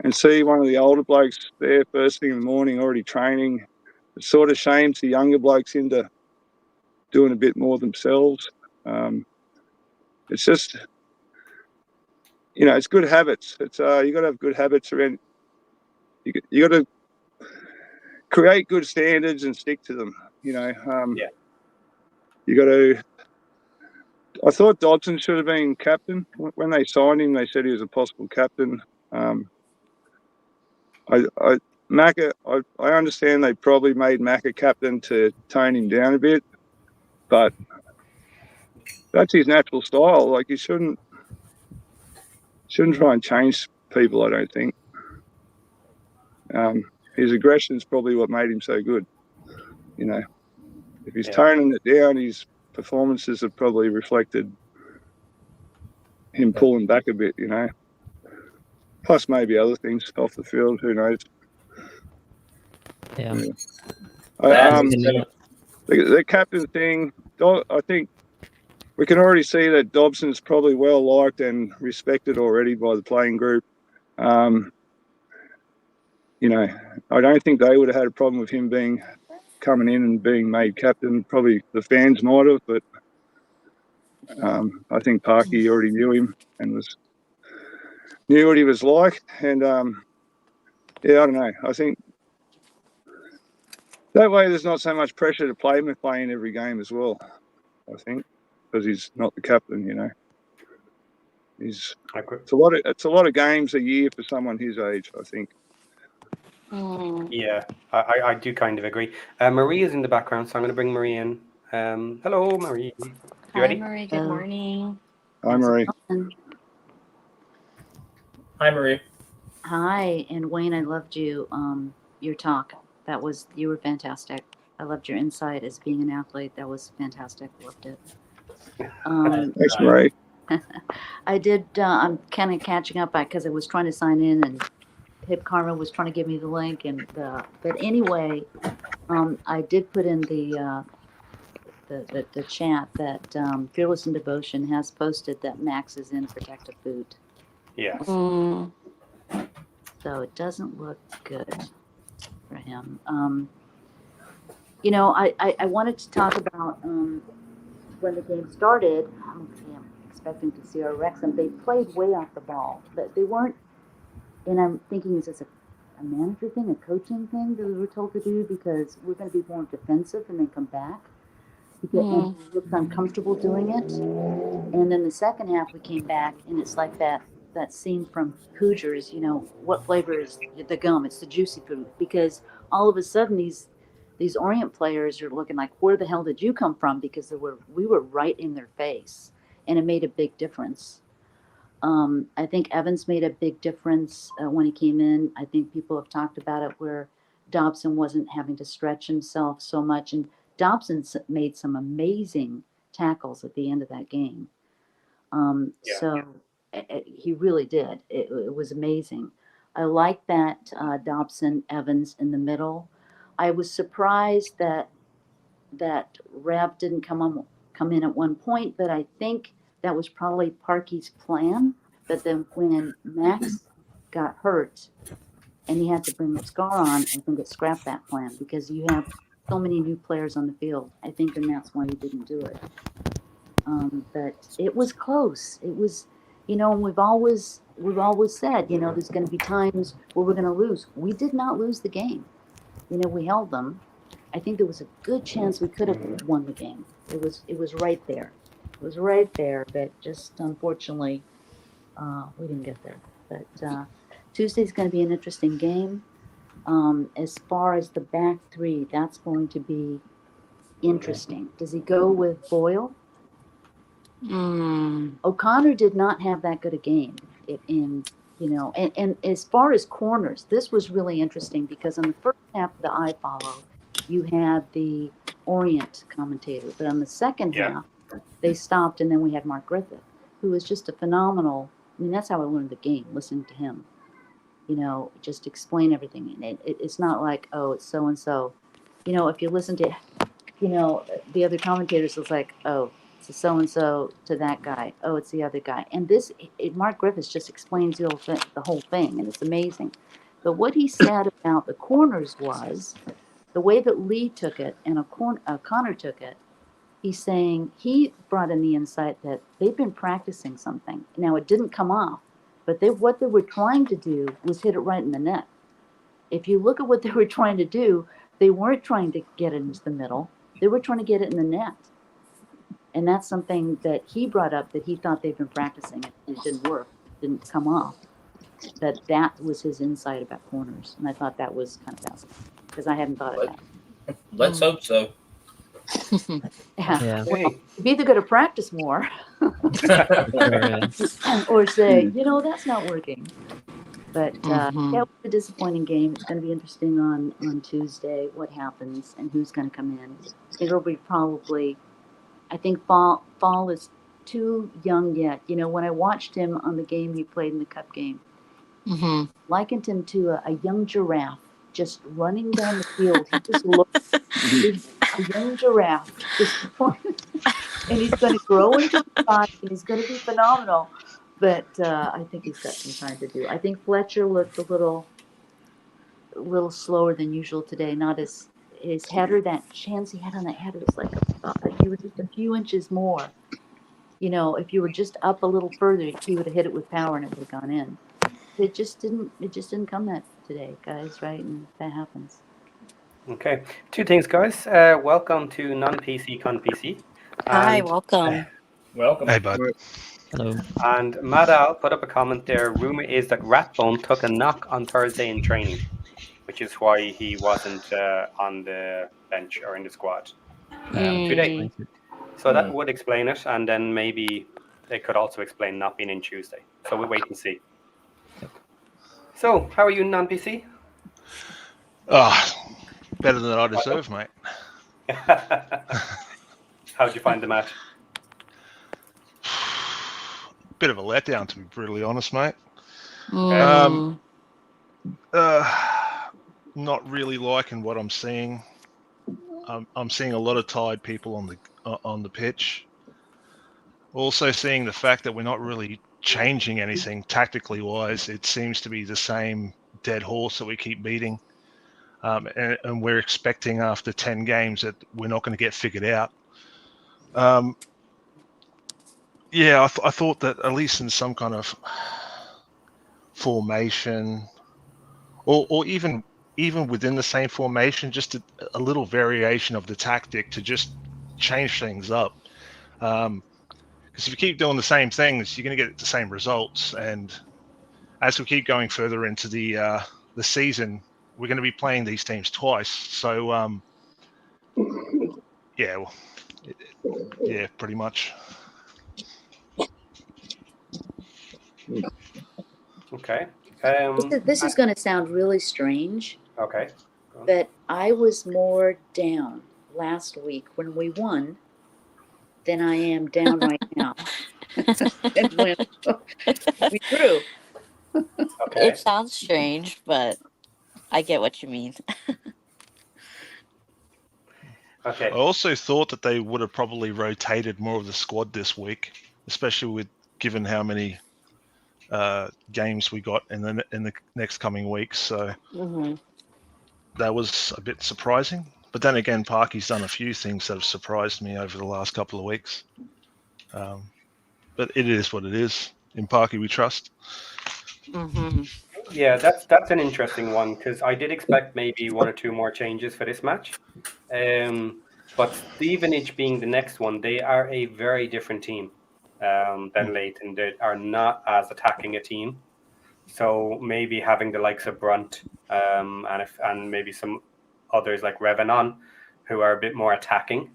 and see one of the older blokes there first thing in the morning already training, it sort of shames the younger blokes into doing a bit more themselves. It's just, it's good habits. It's you got to have good habits around. You got to create good standards and stick to them. Yeah. You got to. I thought Dobson should have been captain when they signed him. They said he was a possible captain. Macca, I understand they probably made Macca captain to tone him down a bit, but that's his natural style. Like, you shouldn't try and change people, I don't think. His aggression is probably what made him so good. If he's toning it down, his performances have probably reflected him pulling back a bit, Plus maybe other things off the field, who knows. Yeah. The captain thing, I think we can already see that Dobson's probably well liked and respected already by the playing group. I don't think they would have had a problem with him coming in and being made captain. Probably the fans might have, but I think Parky already knew him and knew what he was like. And I don't know. I think that way there's not so much pressure to play McClean every game as well, I think, because he's not the captain, It's a lot of games a year for someone his age, I think. Yeah, I do kind of agree. Marie is in the background, so I'm going to bring Marie in. Hello, Marie. You ready? Hi, Marie. Good morning. Hi, Marie. Hi, Marie. Hi, and Wayne, I loved your talk. You were fantastic. I loved your insight as being an athlete. That was fantastic. Loved it. Thanks, Marie. I did. I'm kind of catching up because I was trying to sign in, and Hip Karma was trying to give me the link, but anyway, I did put in the chat that Fearless in Devotion has posted that Max is in protective boot. Yes. Mm. So it doesn't look good for him. I wanted to talk about when the game started. I'm expecting to see our Wrexham. They played way off the ball, but they weren't. And I'm thinking, is this a manager thing, a coaching thing that we were told to do because we're going to be more defensive and then come back? And we looked uncomfortable doing it. And then the second half we came back, and it's like that scene from Hoosiers, what flavor is the gum? It's the juicy fruit, because all of a sudden these Orient players are looking like, where the hell did you come from? Because we were right in their face, and it made a big difference. I think Evans made a big difference when he came in. I think people have talked about it where Dobson wasn't having to stretch himself so much, and Dobson made some amazing tackles at the end of that game. So he really did. It was amazing. I like that Dobson, Evans in the middle. I was surprised that Rev didn't come in at one point, but I think that was probably Parky's plan. But then when Max got hurt and he had to bring Scar on, I think it scrapped that plan because you have so many new players on the field. I think, and that's why he didn't do it. But it was close. It was, and we've always said, there's going to be times where we're going to lose. We did not lose the game. We held them. I think there was a good chance we could have won the game. It was right there. It was right there, but just unfortunately, we didn't get there. But Tuesday's going to be an interesting game. As far as the back three, that's going to be interesting. Does he go with Boyle? O'Connor did not have that good a game in You know, and as far as corners, this was really interesting because on the first half that I followed, you had the Orient commentator, but on the second Yeah. half, they stopped, and then we had Mark Griffith, who was just a phenomenal. I mean, that's how I learned the game, listening to him. You know, just explain everything, and it's not like, oh, it's so and so. You know, if you listen to, you know, the other commentators, it's like, oh, it's a so and so to that guy. Oh, it's the other guy. And this, Mark Griffiths just explains the whole thing, and it's amazing. But what he said about the corners was the way that Lee took it and Connor took it. He's saying he brought in the insight that they've been practicing something. Now it didn't come off, but what they were trying to do was hit it right in the net. If you look at what they were trying to do, they weren't trying to get it into the middle. They were trying to get it in the net. And that's something that he brought up, that he thought they'd been practicing it and it didn't work, didn't come off. That was his insight about corners. And I thought that was kind of fascinating because I hadn't thought of that. Let's hope so. Yeah. Well, you've either got to practice more or say, you know, that's not working. But that was a disappointing game. It's going to be interesting on Tuesday what happens and who's going to come in. It'll be probably, I think Fall is too young yet. You know, when I watched him on the game he played in the Cup game, likened him to a young giraffe just running down the field. He just looks a young giraffe. And he's going to grow into the spot, and he's going to be phenomenal. But I think he's got some time to do. I think Fletcher looked a little slower than usual today. Not his header, that chance he had on that header was like, if you were just a few inches more, you know, if you were just up a little further, he would have hit it with power and it would have gone in. It just didn't come that today, guys, right? And that happens. Okay. Two things, guys. Welcome to Non-PC Con PC. Hi, welcome. Welcome. Hey, bud. Hello. And Madal put up a comment there. Rumor is that Ratbone took a knock on Thursday in training, which is why he wasn't on the bench or in the squad today. So that would explain it, and then maybe they could also explain not being in Tuesday. So we'll wait and see. So, how are you, Non-PC? Oh, better than I deserve, mate. How'd you find the match? Bit of a letdown, to be brutally honest, mate. Not really liking what I'm seeing. I'm seeing a lot of tired people on the pitch. Also seeing the fact that we're not really changing anything tactically wise. It seems to be the same dead horse that we keep beating. And we're expecting after 10 games that we're not going to get figured out. I thought that at least in some kind of formation, or even within the same formation, just a little variation of the tactic to just change things up. Because if you keep doing the same things, you're going to get the same results. And as we keep going further into the season, we're going to be playing these teams twice. So, pretty much. Okay. This is going to sound really strange. Okay. But I was more down last week when we won than I am down right now. And when we drew. Okay. It sounds strange, but I get what you mean. Okay. I also thought that they would have probably rotated more of the squad this week, especially given how many games we got in the next coming weeks. So that was a bit surprising. But then again, Parky's done a few things that have surprised me over the last couple of weeks. But it is what it is. In Parky, we trust. Yeah, that's an interesting one because I did expect maybe one or two more changes for this match. But Stevenage being the next one, they are a very different team than Leyton. They are not as attacking a team. So maybe having the likes of Brunt and maybe some others like Revenon, who are a bit more attacking,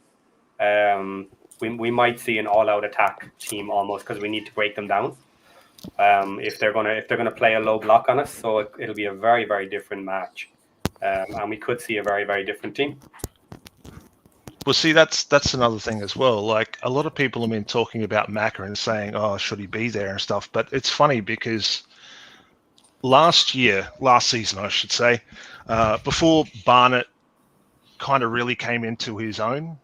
we might see an all-out attack team almost because we need to break them down. if they're gonna play a low block on us. So it'll be a very, very different match, and we could see a very, very different team. Well, see, that's another thing as well. Like, a lot of people have been talking about Macca and saying, "Oh, should he be there?" and stuff. But it's funny because last season, I should say, before Barnett kind of really came into his own,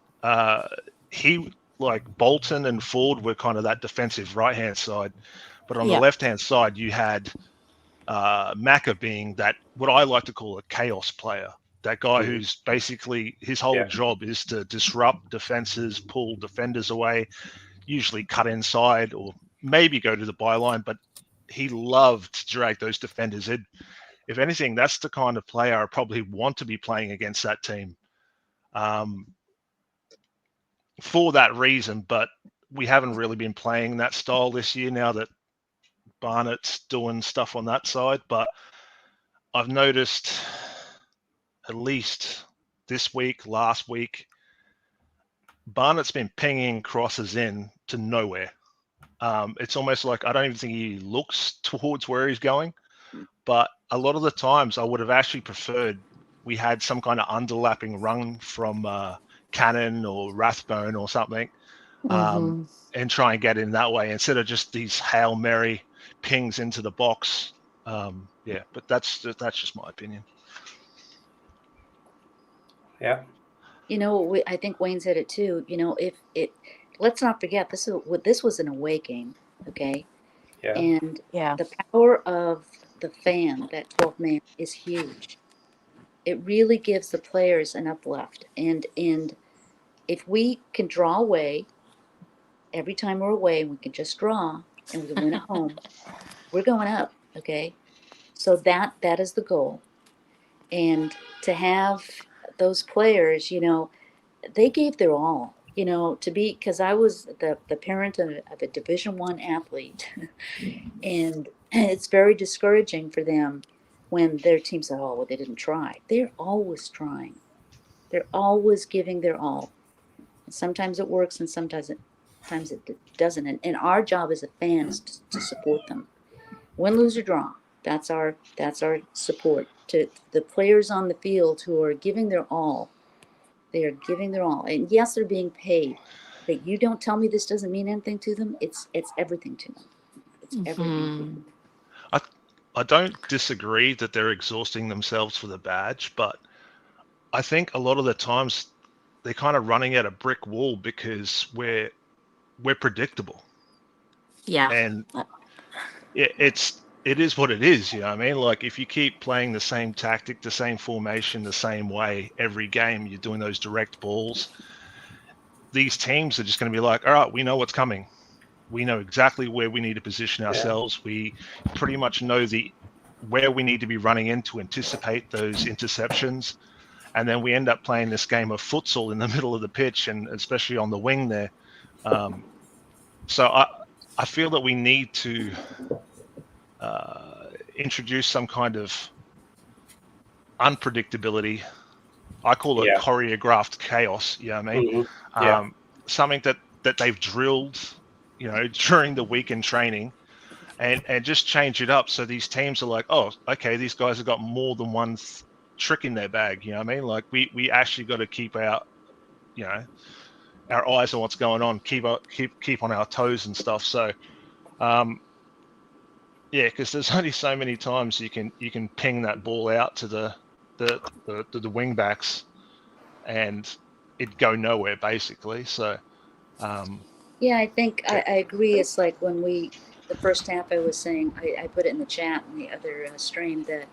he, like, Bolton and Ford were kind of that defensive right-hand side. But on the left-hand side, you had Macca being that, what I like to call a chaos player. That guy who's basically, his whole job is to disrupt defenses, pull defenders away, usually cut inside or maybe go to the byline, but he loved to drag those defenders in. If anything, that's the kind of player I probably want to be playing against that team for that reason. But we haven't really been playing that style this year now that Barnett's doing stuff on that side. But I've noticed, at least this week, last week, Barnett's been pinging crosses in to nowhere. It's almost like I don't even think he looks towards where he's going. But a lot of the times I would have actually preferred we had some kind of underlapping run from Cannon or Rathbone or something, and try and get in that way instead of just these Hail Mary pings into the box. But that's just my opinion. Yeah. I think Wayne said it too. Let's not forget this was an away game, okay? Yeah. And the power of the fan, that 12th man, is huge. It really gives the players an uplift. And if we can draw away every time we're away, we can just draw and we can win at home, we're going up, okay? So that is the goal. And to have those players, they gave their all, because I was the parent of a Division I athlete. And it's very discouraging for them when their team said, oh, well, they didn't try. They're always trying. They're always giving their all. And sometimes it works and sometimes it doesn't. And our job as a fan is to support them. Win, lose, or draw. That's our support to the players on the field who are giving their all. They are giving their all. And yes, they're being paid. But you don't tell me this doesn't mean anything to them. It's everything to them. It's everything to them. I don't disagree that they're exhausting themselves for the badge, but I think a lot of the times they're kind of running at a brick wall because we're predictable. Yeah. And it is what it is, you know what I mean? Like, if you keep playing the same tactic, the same formation, the same way every game, you're doing those direct balls, these teams are just going to be like, all right, we know what's coming. We know exactly where we need to position ourselves. We pretty much know where we need to be running in to anticipate those interceptions. And then we end up playing this game of futsal in the middle of the pitch, and especially on the wing there. So I feel that we need to introduce some kind of unpredictability. I call it choreographed chaos. You know what I mean? Something that they've drilled, during the week in training, and just change it up so these teams are like, oh, okay, these guys have got more than one trick in their bag. You know what I mean? Like, we actually got to keep our eyes on what's going on, keep on our toes and stuff. So, because there's only so many times you can ping that ball out to the wing backs, and it go nowhere basically. So, I think I agree. It's like when the first half, I was saying, I put it in the chat in the other stream that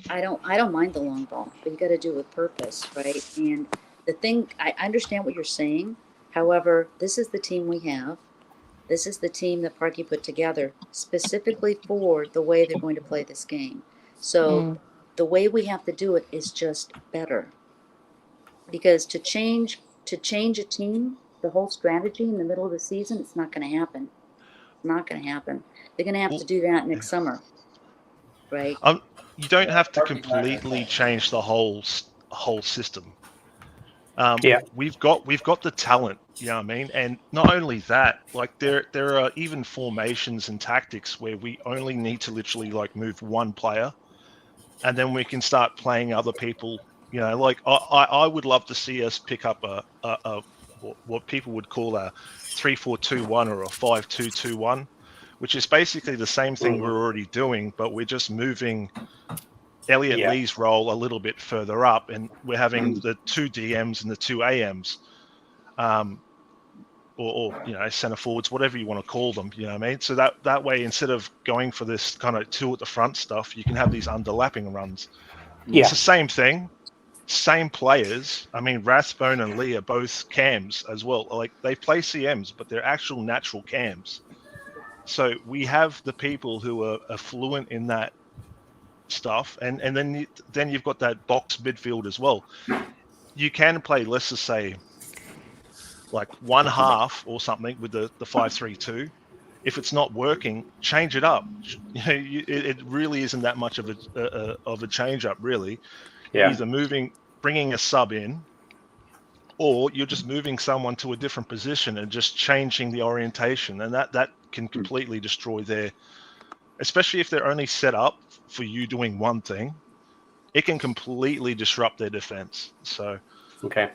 I don't mind the long ball, but you got to do it with purpose, right? And the thing, I understand what you're saying. However, this is the team we have. This is the team that Parky put together specifically for the way they're going to play this game. So the way we have to do it is just better. Because to change a team, the whole strategy in the middle of the season, it's not going to happen. It's not going to happen. They're going to have to do that next summer, right? You don't have to completely change the whole system. We've got the talent, you know what I mean? And not only that, like there are even formations and tactics where we only need to literally like move one player, and then we can start playing other people. You know, like I would love to see us pick up a what people would call a 3-4-2-1 or a 5-2-2-1, which is basically the same thing we're already doing, but we're just moving Elliot Lee's role a little bit further up, and we're having the 2 DMs and the 2 AMs, or you know, center forwards, whatever you want to call them. You know what I mean? So that way, instead of going for this kind of 2 at the front stuff, you can have these underlapping runs. Yeah. It's the same thing, same players. I mean, Rathbone and Lee are both cams as well. Like they play CMs, but they're actual natural cams. So we have the people who are fluent in that stuff, and then you've got that box midfield as well. You can play, let's just say, like one half or something with the 5-3-2. If it's not working, change it up. You know, it really isn't that much of a change up, really. Yeah. Either bringing a sub in, or you're just moving someone to a different position and just changing the orientation, and that can completely destroy their, especially if they're only set up for you doing one thing, it can completely disrupt their defense. So, okay.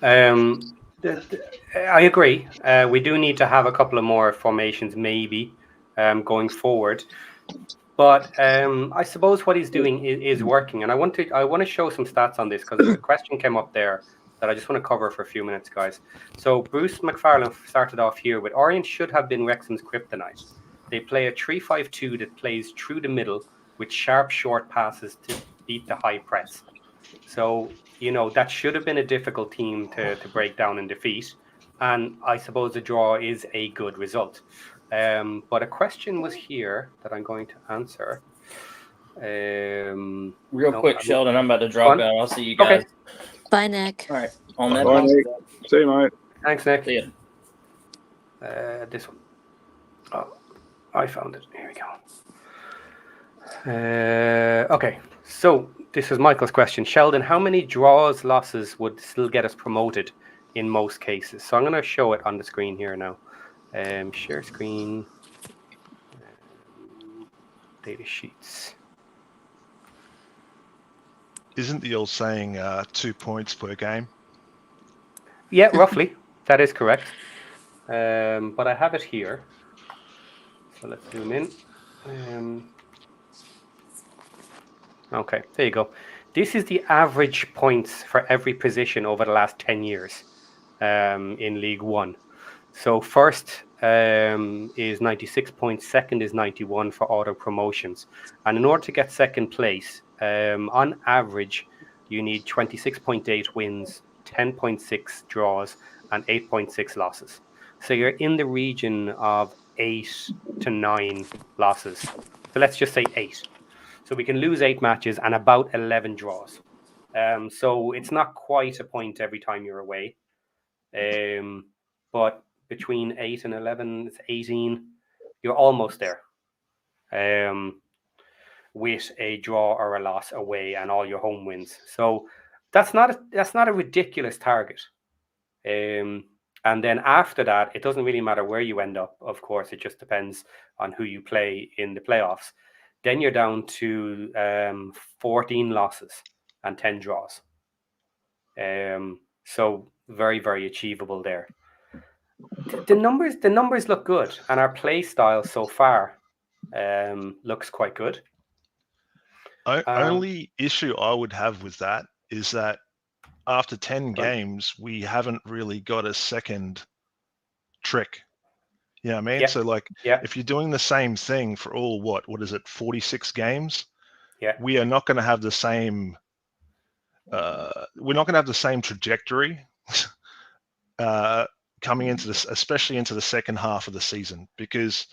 I agree. We do need to have a couple of more formations, maybe, going forward. But I suppose what he's doing is working, and I want to show some stats on this because a question came up there that I just want to cover for a few minutes, guys. So Bruce McFarlane started off here with Orient should have been Wrexham's kryptonite. They play a 3-5-2 that plays through the middle with sharp, short passes to beat the high press. So, you know, that should have been a difficult team to break down and defeat. And I suppose the draw is a good result. But a question was here that I'm going to answer. Real quick, Sheldon, I'm about to drop out. I'll see you guys. Okay. Bye, Nick. All right. On that. Bye, Nick. See you, mate. Thanks, Nick. See ya. This one. Oh, I found it. Here we go. Okay. So this is Michael's question. Sheldon, how many draws, losses would still get us promoted in most cases? So I'm going to show it on the screen here now. Share screen. Data sheets. isn't the old saying 2 points per game? Yeah, roughly. That is correct. But I have it here. So let's zoom in. Okay, there you go. This is the average points for every position over the last 10 years in League One. So first is 96 points, second is 91 for auto promotions. And in order to get second place, on average, you need 26.8 wins, 10.6 draws, and 8.6 losses. So you're in the region of 8 to 9 losses. So let's just say 8. So we can lose 8 matches and about 11 draws. So it's not quite a point every time you're away. But between 8 and 11, it's 18. You're almost there. With a draw or a loss away and all your home wins. So that's not a ridiculous target. And then after that, it doesn't really matter where you end up. Of course, it just depends on who you play in the playoffs. Then you're down to 14 losses and 10 draws. So very, very achievable there. The numbers look good, and our play style so far looks quite good. Only issue I would have with that is that after 10 games, we haven't really got a second trick. You know what I mean? Yeah. So like, if you're doing the same thing for all, what is it, 46 games? Yeah. We are not going to have the same, we're not going to have the same trajectory coming into this, especially into the second half of the season, because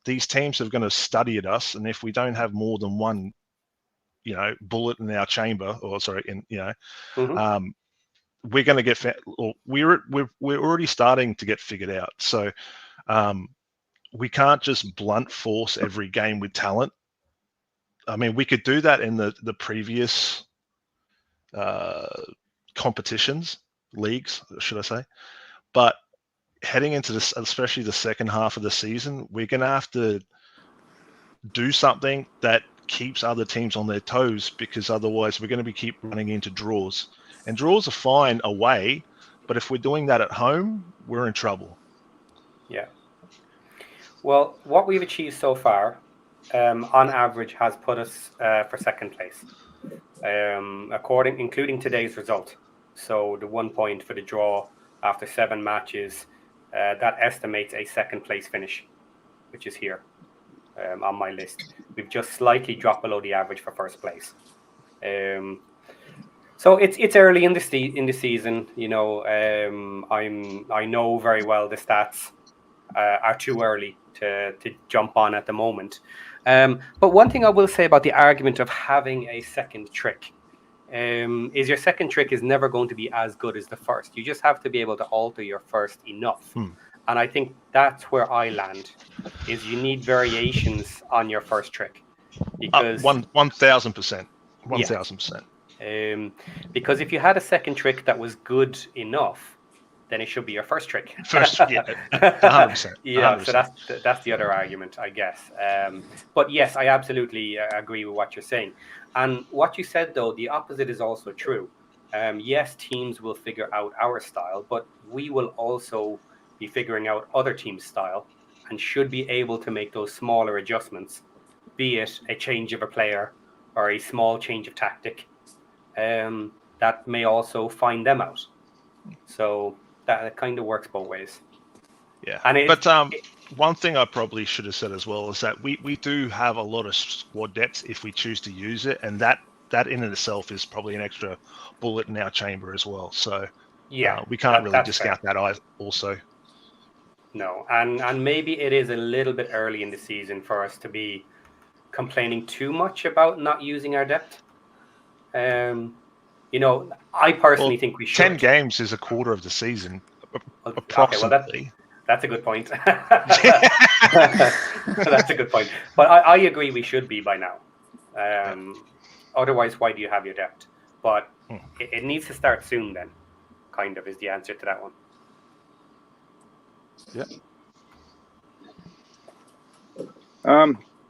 these teams are going to study at us. And if we don't have more than one, bullet in our chamber, or sorry, we're going to get, we're already starting to get figured out. So we can't just blunt force every game with talent. I mean, we could do that in the previous competitions, leagues, should I say. But heading into this, especially the second half of the season, we're going to have to do something that keeps other teams on their toes, because otherwise we're going to keep running into draws. And draws are fine away, but if we're doing that at home, we're in trouble. Yeah. Well, what we've achieved so far, on average, has put us for second place, including today's result. So the 1 point for the draw after 7 matches, that estimates a second place finish, which is here on my list. We've just slightly dropped below the average for first place. So it's early in the season. You know, I know very well the stats are too early to jump on at the moment. But one thing I will say about the argument of having a second trick is your second trick is never going to be as good as the first. You just have to be able to alter your first enough. And I think that's where I land, is you need variations on your first trick. Because 1,000%. 1,000%. Because if you had a second trick that was good enough, then it should be your first trick. First, yeah, 100%. Yeah, 100%. so that's the other argument, I guess. But yes, I absolutely agree with what you're saying. And what you said, though, the opposite is also true. Yes, teams will figure out our style, but we will also be figuring out other teams' style and should be able to make those smaller adjustments, be it a change of a player or a small change of tactic, that may also find them out. So that kind of works both ways. Yeah. And but one thing I probably should have said as well is that we do have a lot of squad depth if we choose to use it, and that in itself is probably an extra bullet in our chamber as well. So yeah, we can't really discount that also. No, and maybe it is a little bit early in the season for us to be complaining too much about not using our depth. You know, I personally think we should. 10 games is a quarter of the season, approximately. Okay, well, that's a good point. That's a good point. But I agree we should be by now. Otherwise, why do you have your depth? But it needs to start soon then, kind of, is the answer to that one. Yeah.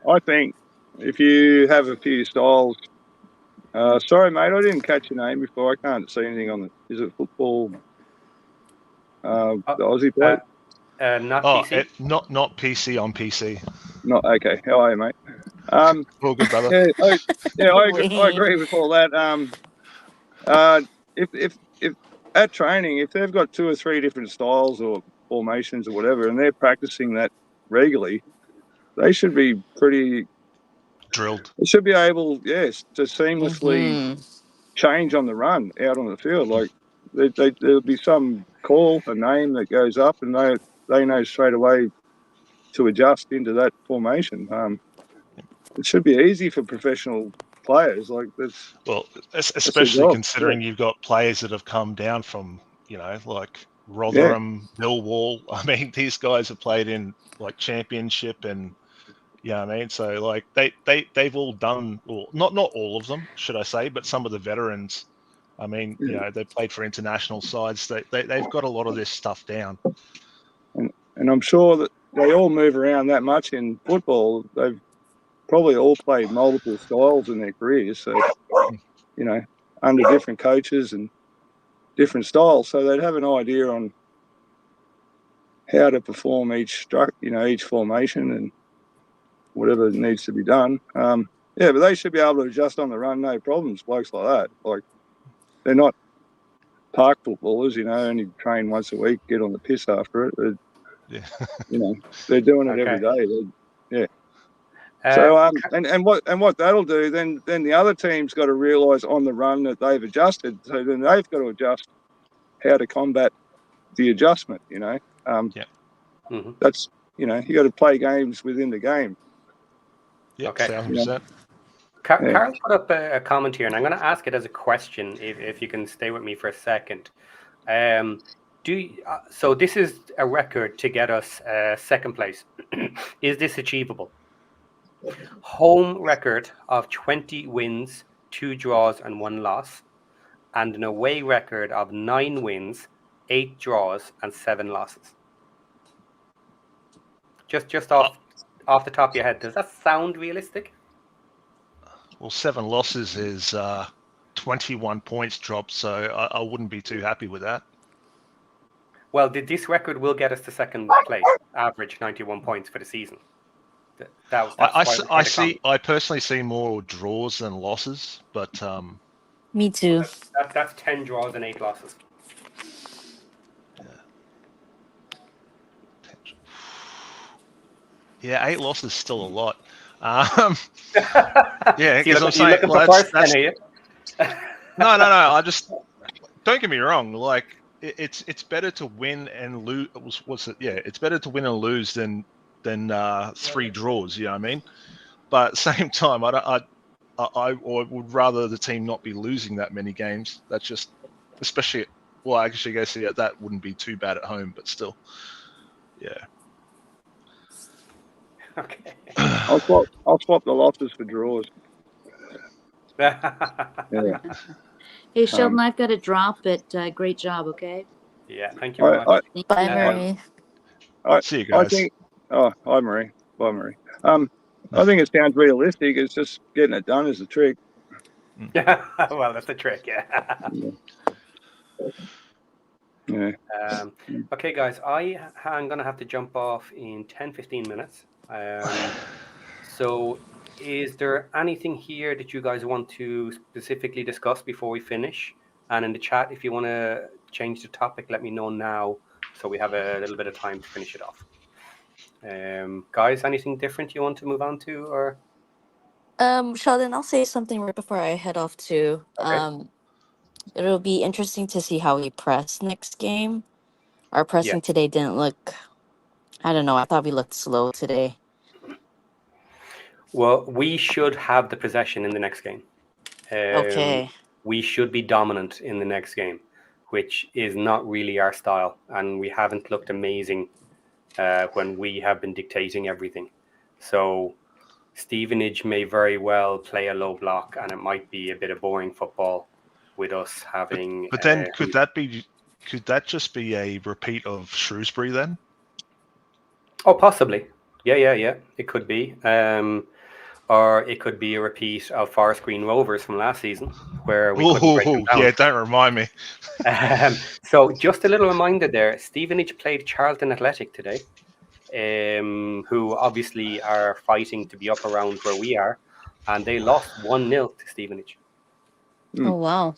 I think if you have a few styles, sorry, mate, I didn't catch your name before. I can't see anything on the. Is it football? The Aussie play? Not PC. Not PC on PC. Not okay. How are you, mate? All good, brother. I agree with all that. If at training, if they've got 2 or 3 different styles or formations or whatever, and they're practicing that regularly, they should be pretty drilled. They should be able, yes, to seamlessly change on the run out on the field. Like there'll be some call, a name that goes up, and they know straight away to adjust into that formation. It should be easy for professional players. Like that's especially considering you've got players that have come down from, like Rotherham, Millwall. I mean, these guys have played in like Championship and. Yeah, I mean, so like they've all done, or not all of them, should I say, but some of the veterans. I mean, they played for international sides. They've got a lot of this stuff down. And I'm sure that they all move around that much in football. They've probably all played multiple styles in their careers. So, under different coaches and different styles, so they'd have an idea on how to perform each formation and whatever needs to be done. But they should be able to adjust on the run, no problems, blokes like that. Like, they're not park footballers, only train once a week, get on the piss after it. They're doing it every day. So, and what that'll do, then the other team's got to realise on the run that they've adjusted. So then they've got to adjust how to combat the adjustment, That's, you got to play games within the game. Yeah, okay. 100%. Carl put up a comment here, and I'm going to ask it as a question, if you can stay with me for a second. So this is a record to get us second place. Is this achievable? Home record of 20 wins, 2 draws, and 1 loss. and an away record of 9 wins, 8 draws, and 7 losses. Just off the top of your head, does that sound realistic? Well, 7 losses is 21 points dropped, so I wouldn't be too happy with that. Well, this record will get us to second place, average 91 points for the season. I personally see more draws than losses, but Me too. That's 10 draws and 8 losses. Yeah, 8 losses is still a lot. Yeah, because I'm saying no. I just don't get me wrong. Like it's better to win and lose. It's better to win and lose than 3 draws. You know what I mean? But at the same time, I would rather the team not be losing that many games. That's just, especially. Well, actually, I guess that wouldn't be too bad at home, but still, yeah. Okay. I'll swap the losses for draws. Yeah. Hey, Sheldon, I've got to drop, but great job, okay? Yeah, thank you very much. Bye, Marie. See you guys. Hi, Marie. Bye, Marie. I think it sounds realistic. It's just getting it done is the trick. Well, that's the trick, yeah. Yeah. Okay, guys, I'm going to have to jump off in 10-15 minutes. So is there anything here that you guys want to specifically discuss before we finish? And in the chat, if you want to change the topic, let me know now so we have a little bit of time to finish it off. Guys, anything different you want to move on to? Or Sheldon, I'll say something right before I head off too. Okay. It'll be interesting to see how we press next game. Our pressing today didn't look, I don't know, I thought we looked slow today. Well, we should have the possession in the next game. Okay. We should be dominant in the next game, which is not really our style. And we haven't looked amazing when we have been dictating everything. So Stevenage may very well play a low block, and it might be a bit of boring football with us having. But then could that just be a repeat of Shrewsbury then? Oh, possibly. Yeah. It could be. Or it could be a repeat of Forest Green Rovers from last season, where we couldn't break them down. Yeah, don't remind me. So just a little reminder there, Stevenage played Charlton Athletic today, who obviously are fighting to be up around where we are, and they lost 1-0 to Stevenage. Oh, wow.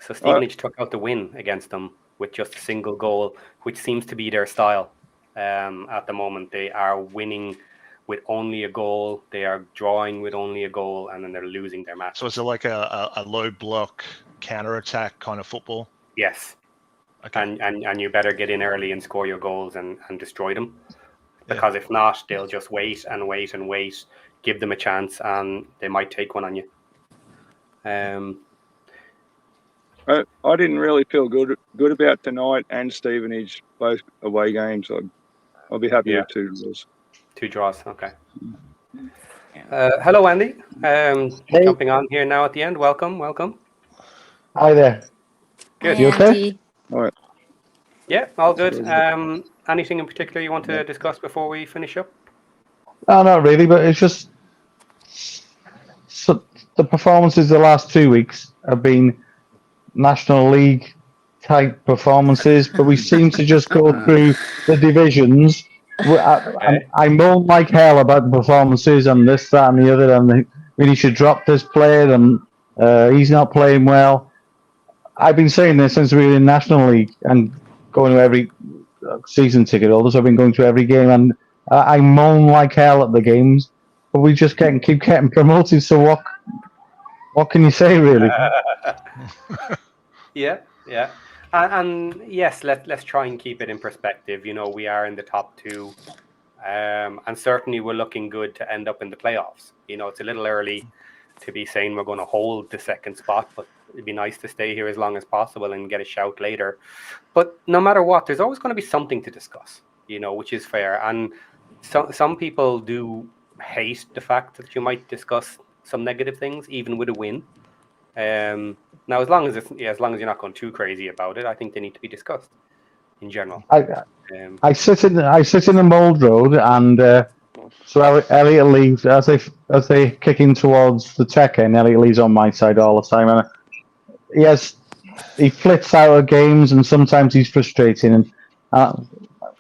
So Stevenage took out the win against them with just a single goal, which seems to be their style at the moment. They are winning with only a goal, they are drawing with only a goal, and then they're losing their match. So is it like a low block counter-attack kind of football? Yes. Okay. And you better get in early and score your goals and destroy them. Because if not, they'll just wait, give them a chance, and they might take one on you. I didn't really feel good about tonight and Stevenage, both away games. I'll be happy with 2 draws. 2 draws, okay. Hello, Andy. Hey. Jumping on here now at the end. Welcome. Hi there. Good. You okay? All right. Yeah, all good. Anything in particular you want to discuss before we finish up? No, not really, but it's just so the performances the last 2 weeks have been National League type performances, but we seem to just go through the divisions. I moan like hell about the performances and this, that, and the other, and they really should drop this player, and he's not playing well. I've been saying this since we were in National League and going to every season ticket holders. I've been going to every game, and I moan like hell at the games, but we just keep getting promoted. So what can you say, really? Yeah. And yes, let's try and keep it in perspective. You know, we are in the top 2, and certainly we're looking good to end up in the playoffs. You know, it's a little early to be saying we're going to hold the second spot, but it'd be nice to stay here as long as possible and get a shout later. But no matter what, there's always going to be something to discuss, you know, which is fair. And some people do hate the fact that you might discuss some negative things, even with a win. Now, as long as you're not going too crazy about it, I think they need to be discussed in general. I sit in the Mould Road, and so Elliot leaves as they kick in towards the tech end. Elliot leaves on my side all the time, and he flips out of games, and sometimes he's frustrating and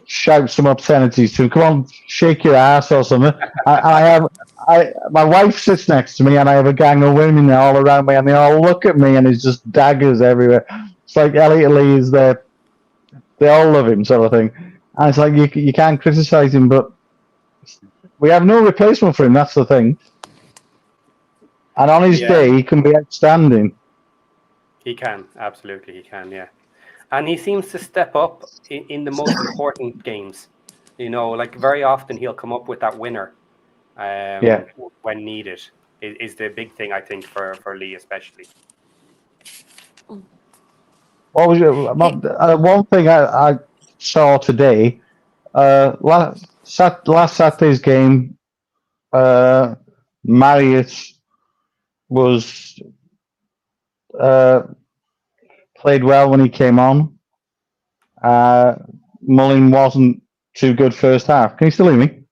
shouts some obscenities to him. Come on, shake your ass or something. My wife sits next to me, and I have a gang of women all around me, and they all look at me, and it's just daggers everywhere. It's like Elliot Lee is there. They all love him, sort of thing. And it's like you can't criticize him, but we have no replacement for him. That's the thing. And on his day, he can be outstanding. He can, absolutely, he can, yeah. And he seems to step up in the most important games. You know, like very often he'll come up with that winner when needed. Is the big thing, I think, for Lee especially. What was one thing I saw today? Last Saturday's game, Marriott was played well when he came on. Mullin wasn't too good first half. Can you still hear me?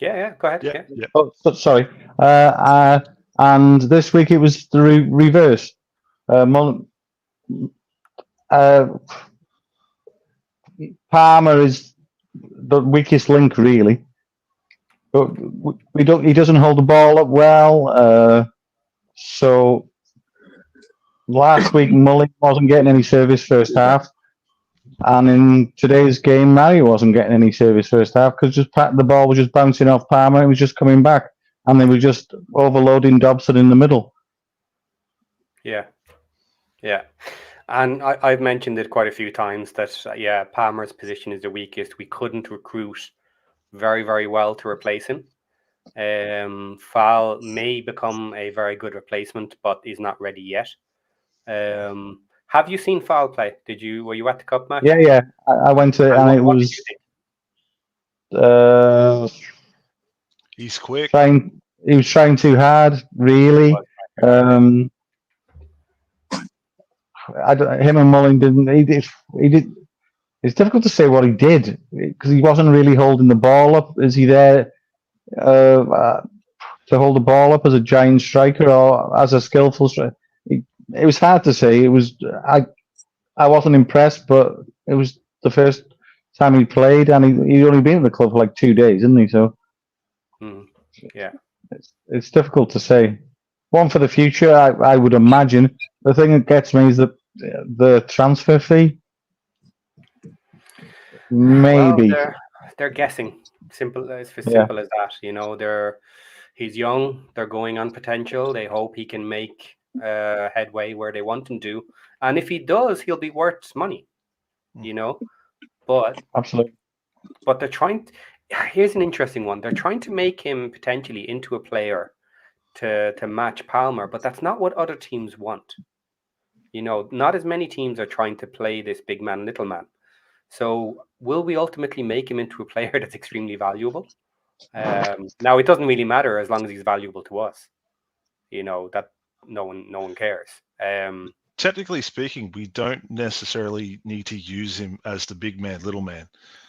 Yeah, go ahead. Yeah. Oh, sorry. And this week it was the reverse. Mullin, Palmer is the weakest link, really. But he doesn't hold the ball up well. So last week Mullin wasn't getting any service first half, and in today's game, Mario wasn't getting any service first half because the ball was just bouncing off Palmer. It was just coming back, and they were just overloading Dobson in the middle. Yeah. And I've mentioned it quite a few times that, Palmer's position is the weakest. We couldn't recruit very, very well to replace him. Fall may become a very good replacement, but is not ready yet. Have you seen Fall play? Were you at the cup match? Yeah. I went to it, and it was. He's quick. He was trying too hard, really. Him and Mullin didn't. He did. It's difficult to say what he did because he wasn't really holding the ball up. Is he there to hold the ball up as a giant striker or as a skillful striker? It was hard to say. It was. I wasn't impressed, but it was the first time he played, and he'd only been in the club for like 2 days, isn't he? So, yeah, it's difficult to say. One for the future, I would imagine. The thing that gets me is the transfer fee. Maybe they're guessing. Simple as that. You know, he's young. They're going on potential. They hope he can make headway where they want him to, and if he does, he'll be worth money. You know, but absolutely. But they're trying. Here's an interesting one. They're trying to make him potentially into a player to match Palmer, but that's not what other teams want. You know, not as many teams are trying to play this big man, little man. So will we ultimately make him into a player that's extremely valuable? Now, it doesn't really matter as long as he's valuable to us. You know, that no one cares. Technically speaking, we don't necessarily need to use him as the big man, little man.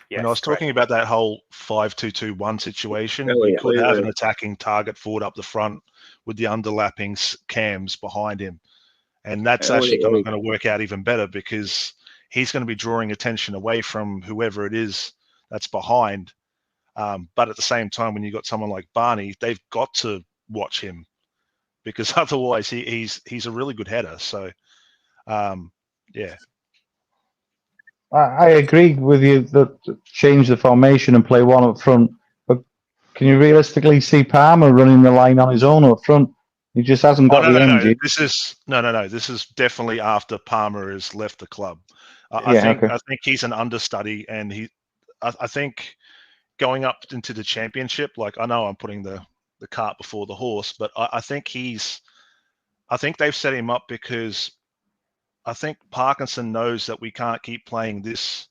Yes, when I was talking about that whole 5-2-2-1 situation, we could have an attacking target forward up the front with the underlapping cams behind him. And that's actually going to work out even better because he's going to be drawing attention away from whoever it is that's behind. But at the same time, when you've got someone like Barney, they've got to watch him because otherwise he's a really good header. So, yeah. I agree with you that change the formation and play one up front. But can you realistically see Palmer running the line on his own up front? He just hasn't got the energy. No. This is definitely after Palmer has left the club. I think he's an understudy, and I think going up into the championship. Like I know I'm putting the cart before the horse, but I think they've set him up because I think Parkinson knows that we can't keep playing this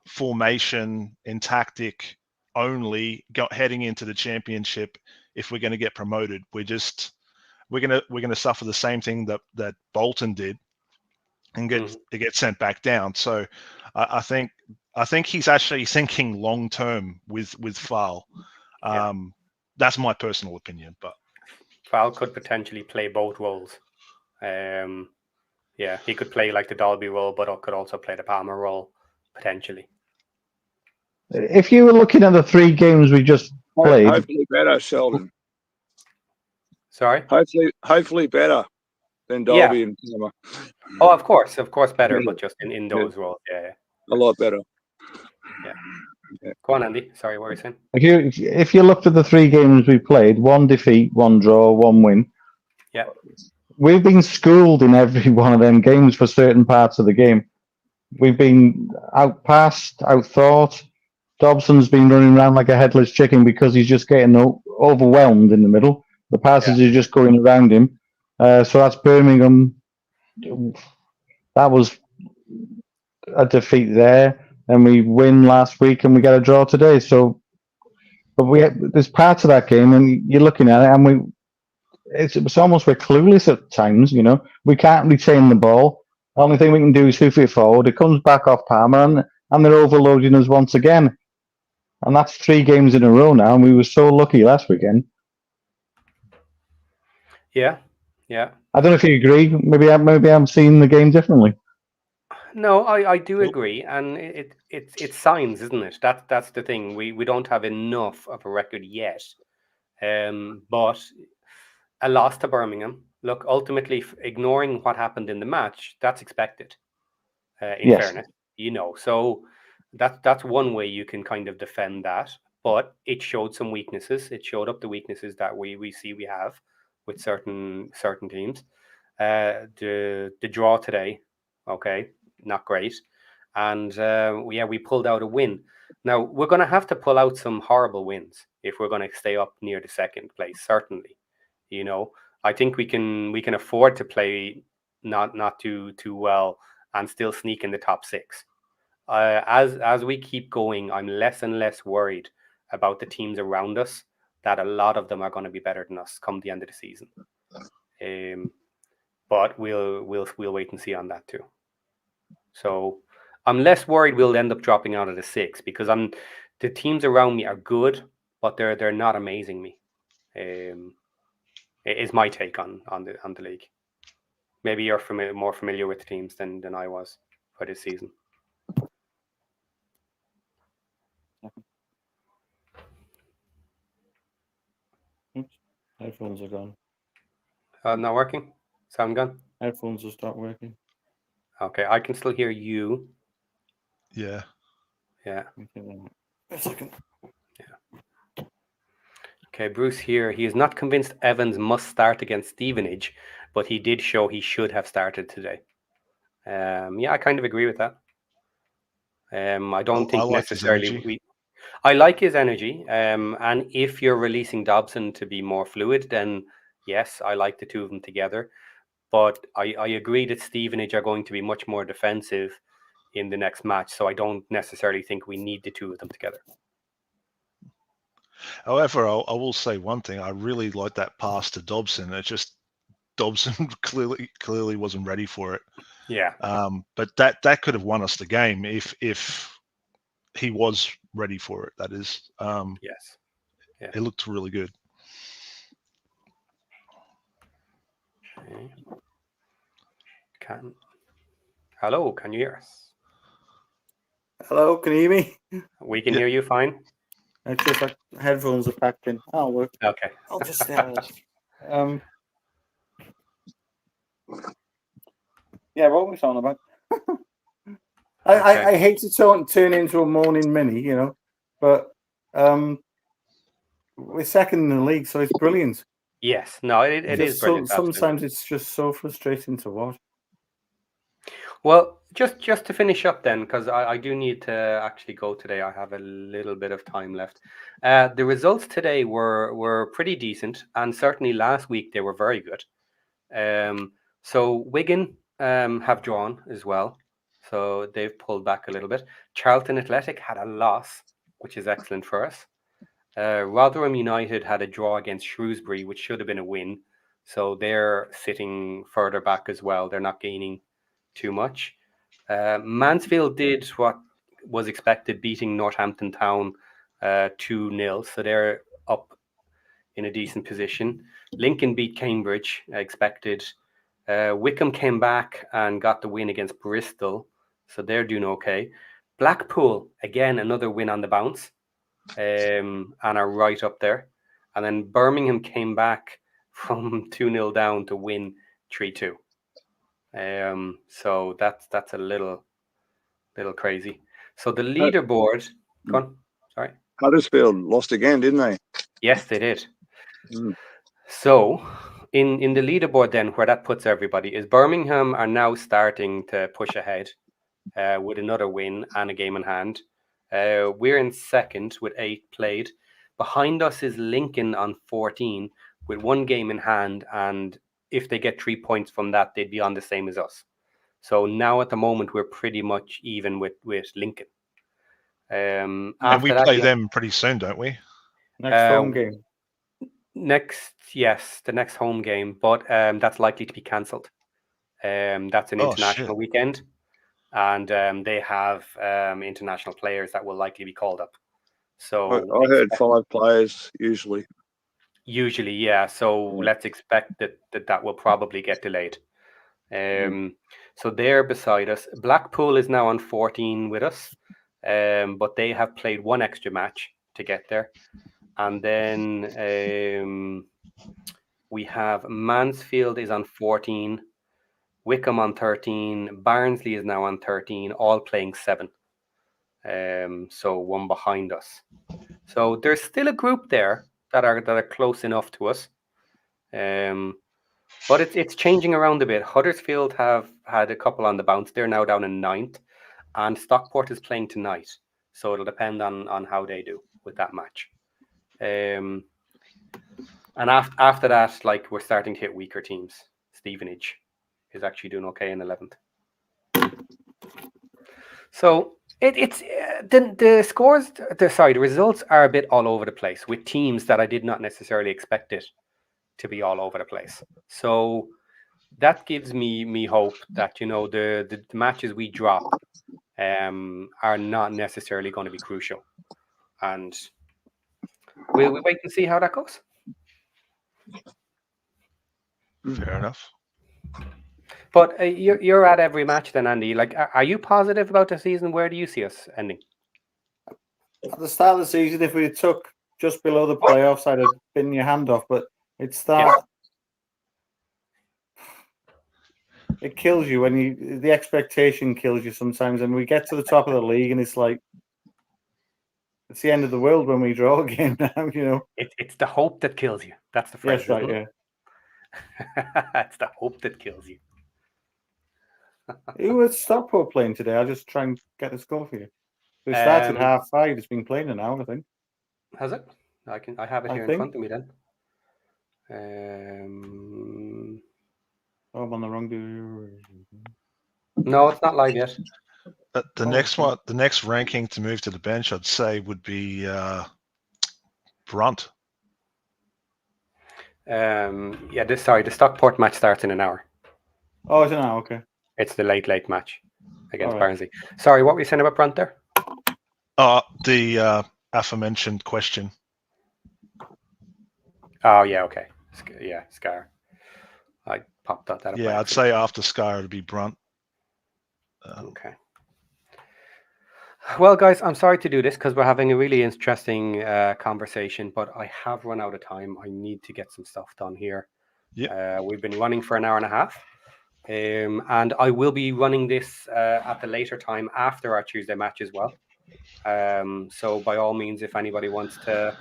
formation and tactic only heading into the championship if we're going to get promoted. we're gonna suffer the same thing that Bolton did, and get sent back down. So I think he's actually thinking long term with Fal. That's my personal opinion, but Fal could potentially play both roles. He could play like the Dalby role, but could also play the Palmer role potentially. If you were looking at the 3 games we just played, hopefully better, Sheldon. Sorry. Hopefully better than Dalby and Palmer. Oh, of course better, but just in those roles, a lot better. Yeah. Go on, Andy. Sorry, what were you saying? If you looked at the 3 games we played, 1 defeat, 1 draw, 1 win. Yeah. We've been schooled in every one of them games for certain parts of the game. We've been outpassed, outthought. Dobson's been running around like a headless chicken because he's just getting overwhelmed in the middle. The passes are just going around him. So that's Birmingham. That was a defeat there. And we win last week and we get a draw today. So, but there's parts of that game and you're looking at it and it's almost we're clueless at times, you know. We can't retain the ball. The only thing we can do is hoof it forward. It comes back off Palmer and they're overloading us once again. And that's 3 games in a row now, and we were so lucky last weekend. Yeah. I don't know if you agree. Maybe I'm seeing the game differently. No, I do agree, and it's signs, isn't it? That's the thing. We don't have enough of a record yet, but a loss to Birmingham. Look, ultimately, ignoring what happened in the match, that's expected. In fairness, you know, so that's one way you can kind of defend that. But it showed some weaknesses. It showed up the weaknesses that we see we have with certain teams. The draw today, okay, not great, and we pulled out a win. Now we're going to have to pull out some horrible wins if we're going to stay up near the second place. Certainly, you know, I think we can afford to play not too well and still sneak in the top 6. As we keep going, I'm less and less worried about the teams around us, that a lot of them are going to be better than us come the end of the season. But we'll wait and see on that too. So I'm less worried we'll end up dropping out of the 6 because the teams around me are good, but they're not amazing me. Is my take on the league. Maybe you're more familiar with the teams than I was for this season. Oops. Headphones are gone. Not working? Sound gone? Headphones will start working. Okay, I can still hear you. Yeah. Okay, a second. Yeah. Okay, Bruce here. He is not convinced Evans must start against Stevenage, but he did show he should have started today. I kind of agree with that. I don't think necessarily I like his energy. And if you're releasing Dobson to be more fluid, then yes, I like the 2 of them together. But I agree that Stevenage are going to be much more defensive in the next match. So I don't necessarily think we need the 2 of them together. However, I will say one thing. I really like that pass to Dobson. It's just Dobson clearly wasn't ready for it. Yeah. But that could have won us the game if he was ready for it. That is. Yes. Yeah. It looked really good. Okay. Hello, can you hear us? Hello, can you hear me? We can hear you fine. It's just like headphones are packed in. I'll work. Okay. I'll just stay with it. Yeah, what were we talking about? I hate to turn into a morning mini, you know, but we're second in the league, so it's brilliant. Yes, no, it is brilliant. Sometimes it's just so frustrating to watch. Well, just to finish up then, because I do need to actually go today. I have a little bit of time left. The results today were pretty decent, and certainly last week they were very good. So Wigan have drawn as well, so they've pulled back a little bit. Charlton Athletic had a loss, which is excellent for us. Rotherham United had a draw against Shrewsbury, which should have been a win. So they're sitting further back as well. They're not gaining too much. Mansfield did what was expected, beating Northampton Town 2-0. So they're up in a decent position. Lincoln beat Cambridge, expected. Wickham came back and got the win against Bristol. So they're doing okay. Blackpool, again, another win on the bounce, and are right up there. And then Birmingham came back from 2-0 down to win 3-2. So that's a little crazy. So the leaderboard, go on, sorry. Huddersfield lost again, didn't they? Yes, they did. Mm. So in the leaderboard then, where that puts everybody is Birmingham are now starting to push ahead with another win and a game in hand. We're in second with 8 played. Behind us is Lincoln on 14 with 1 game in hand, and if they get 3 points from that, they'd be on the same as us. So now at the moment we're pretty much even with Lincoln. And After we that, play them pretty soon, don't we? Next home game. Yes, the next home game, but that's likely to be cancelled. That's an international weekend, and they have international players that will likely be called up. So I heard 5 players usually. Usually, yeah. So let's expect that will probably get delayed. So they're beside us. Blackpool is now on 14 with us, but they have played 1 extra match to get there. And then we have Mansfield is on 14, Wickham on 13, Barnsley is now on 13, all playing 7. So 1 behind us. So there's still a group there that are close enough to us. But it's changing around a bit. Huddersfield have had a couple on the bounce. They're now down in 9th, and Stockport is playing tonight. So it'll depend on how they do with that match. And after that, like, we're starting to hit weaker teams. Stevenage is actually doing okay in 11th. So it's the scores. The results are a bit all over the place with teams that I did not necessarily expect it to be all over the place. So that gives me hope that, you know, the matches we drop are not necessarily going to be crucial, and we'll wait and see how that goes. Fair enough. But you're at every match then, Andy. Like, are you positive about the season? Where do you see us ending? At the start of the season, if we took just below the playoffs, I'd have bitten your hand off. But it's that it kills you when the expectation kills you sometimes. And we get to the top of the league, and it's like it's the end of the world when we draw a game now. You know, it's the hope that kills you. That's the phrase. Yes, right. Yeah. It's the hope that kills you. Who was Stockport playing today? I'll just try and get the score for you. We started 5:30. It's been playing an hour, I think. Has it? I have it here in front of me then. I'm on the wrong. No, it's not live yet. The next one, the next ranking to move to the bench, I'd say, would be Brunt. The Stockport match starts in an hour. Oh, it's an hour. Okay. It's the late match against Barnsley. Sorry, what were you saying about Brunt there? The aforementioned question. Oh yeah, okay. Yeah, Scar. I popped that up. Yeah, I'd say after Scar it'd be Brunt. Okay. Well, guys, I'm sorry to do this because we're having a really interesting conversation, but I have run out of time. I need to get some stuff done here. Yeah. We've been running for an hour and a half. And I will be running this at the later time after our Tuesday match as well. So by all means, if anybody wants to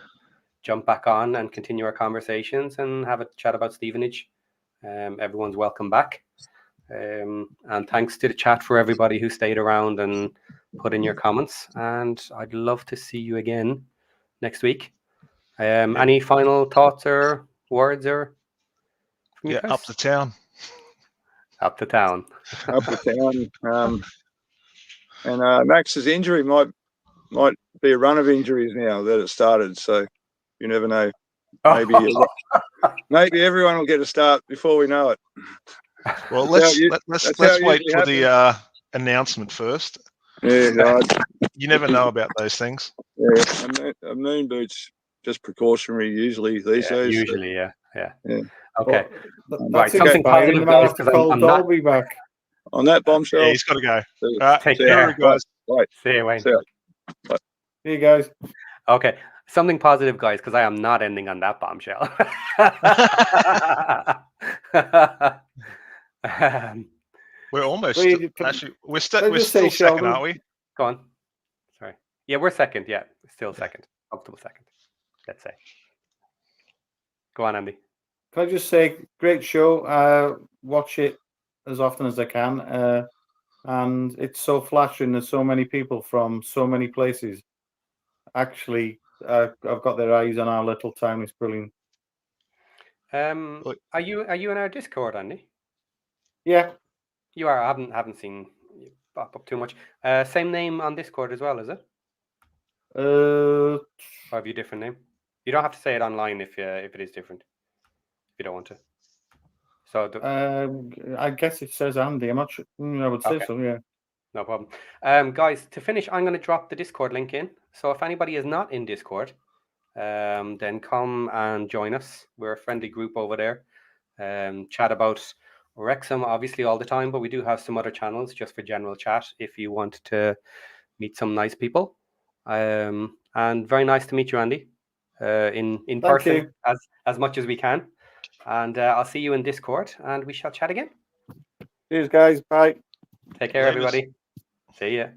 jump back on and continue our conversations and have a chat about Stevenage, everyone's welcome back. And thanks to the chat for everybody who stayed around and put in your comments. And I'd love to see you again next week. Any final thoughts or words or from you guys? Up to town. Up to town. Up to town. And Max's injury might be a run of injuries now that it started. So you never know. Maybe maybe everyone will get a start before we know it. Well, That's let's how it wait usually for the announcement first. Yeah, right. You never know about those things. Yeah, a moon boot's just precautionary usually these days. Usually, yeah. Yeah. Okay. Well, Right, that's something inspiring. positive, You might guys, have to because call I'm not. Dolby back. On that bombshell. Yeah, he's got to go. See All right, Take see you, care. guys. Right. See you, Wayne. See ya. See you guys. Okay, something positive, guys, because I am not ending on that bombshell. We're almost Well, you- actually we're Can I we're just say, still second, Sheldon? aren't we? Go on. Sorry. Yeah, we're second. Yeah, still second. Comfortable second, let's say. Go on, Andy. Can I just say, great show. Watch it as often as I can. And it's so flattering. There's so many people from so many places. Actually, I've got their eyes on our little town. It's brilliant. Are you in our Discord, Andy? Yeah. You are. I haven't seen you pop up too much. Same name on Discord as well, is it? Or have you a different name? You don't have to say it online if it is different. If you don't want to. So I guess it says Andy. I'm not sure. I would say so. Yeah. No problem. Guys, to finish, I'm going to drop the Discord link in. So if anybody is not in Discord, then come and join us. We're a friendly group over there. Chat about Wrexham obviously all the time, but we do have some other channels just for general chat if you want to meet some nice people. And very nice to meet you, Andy, in person as much as we can. And I'll see you in Discord, and we shall chat again. Cheers, guys. Bye. Take care, everybody. See ya.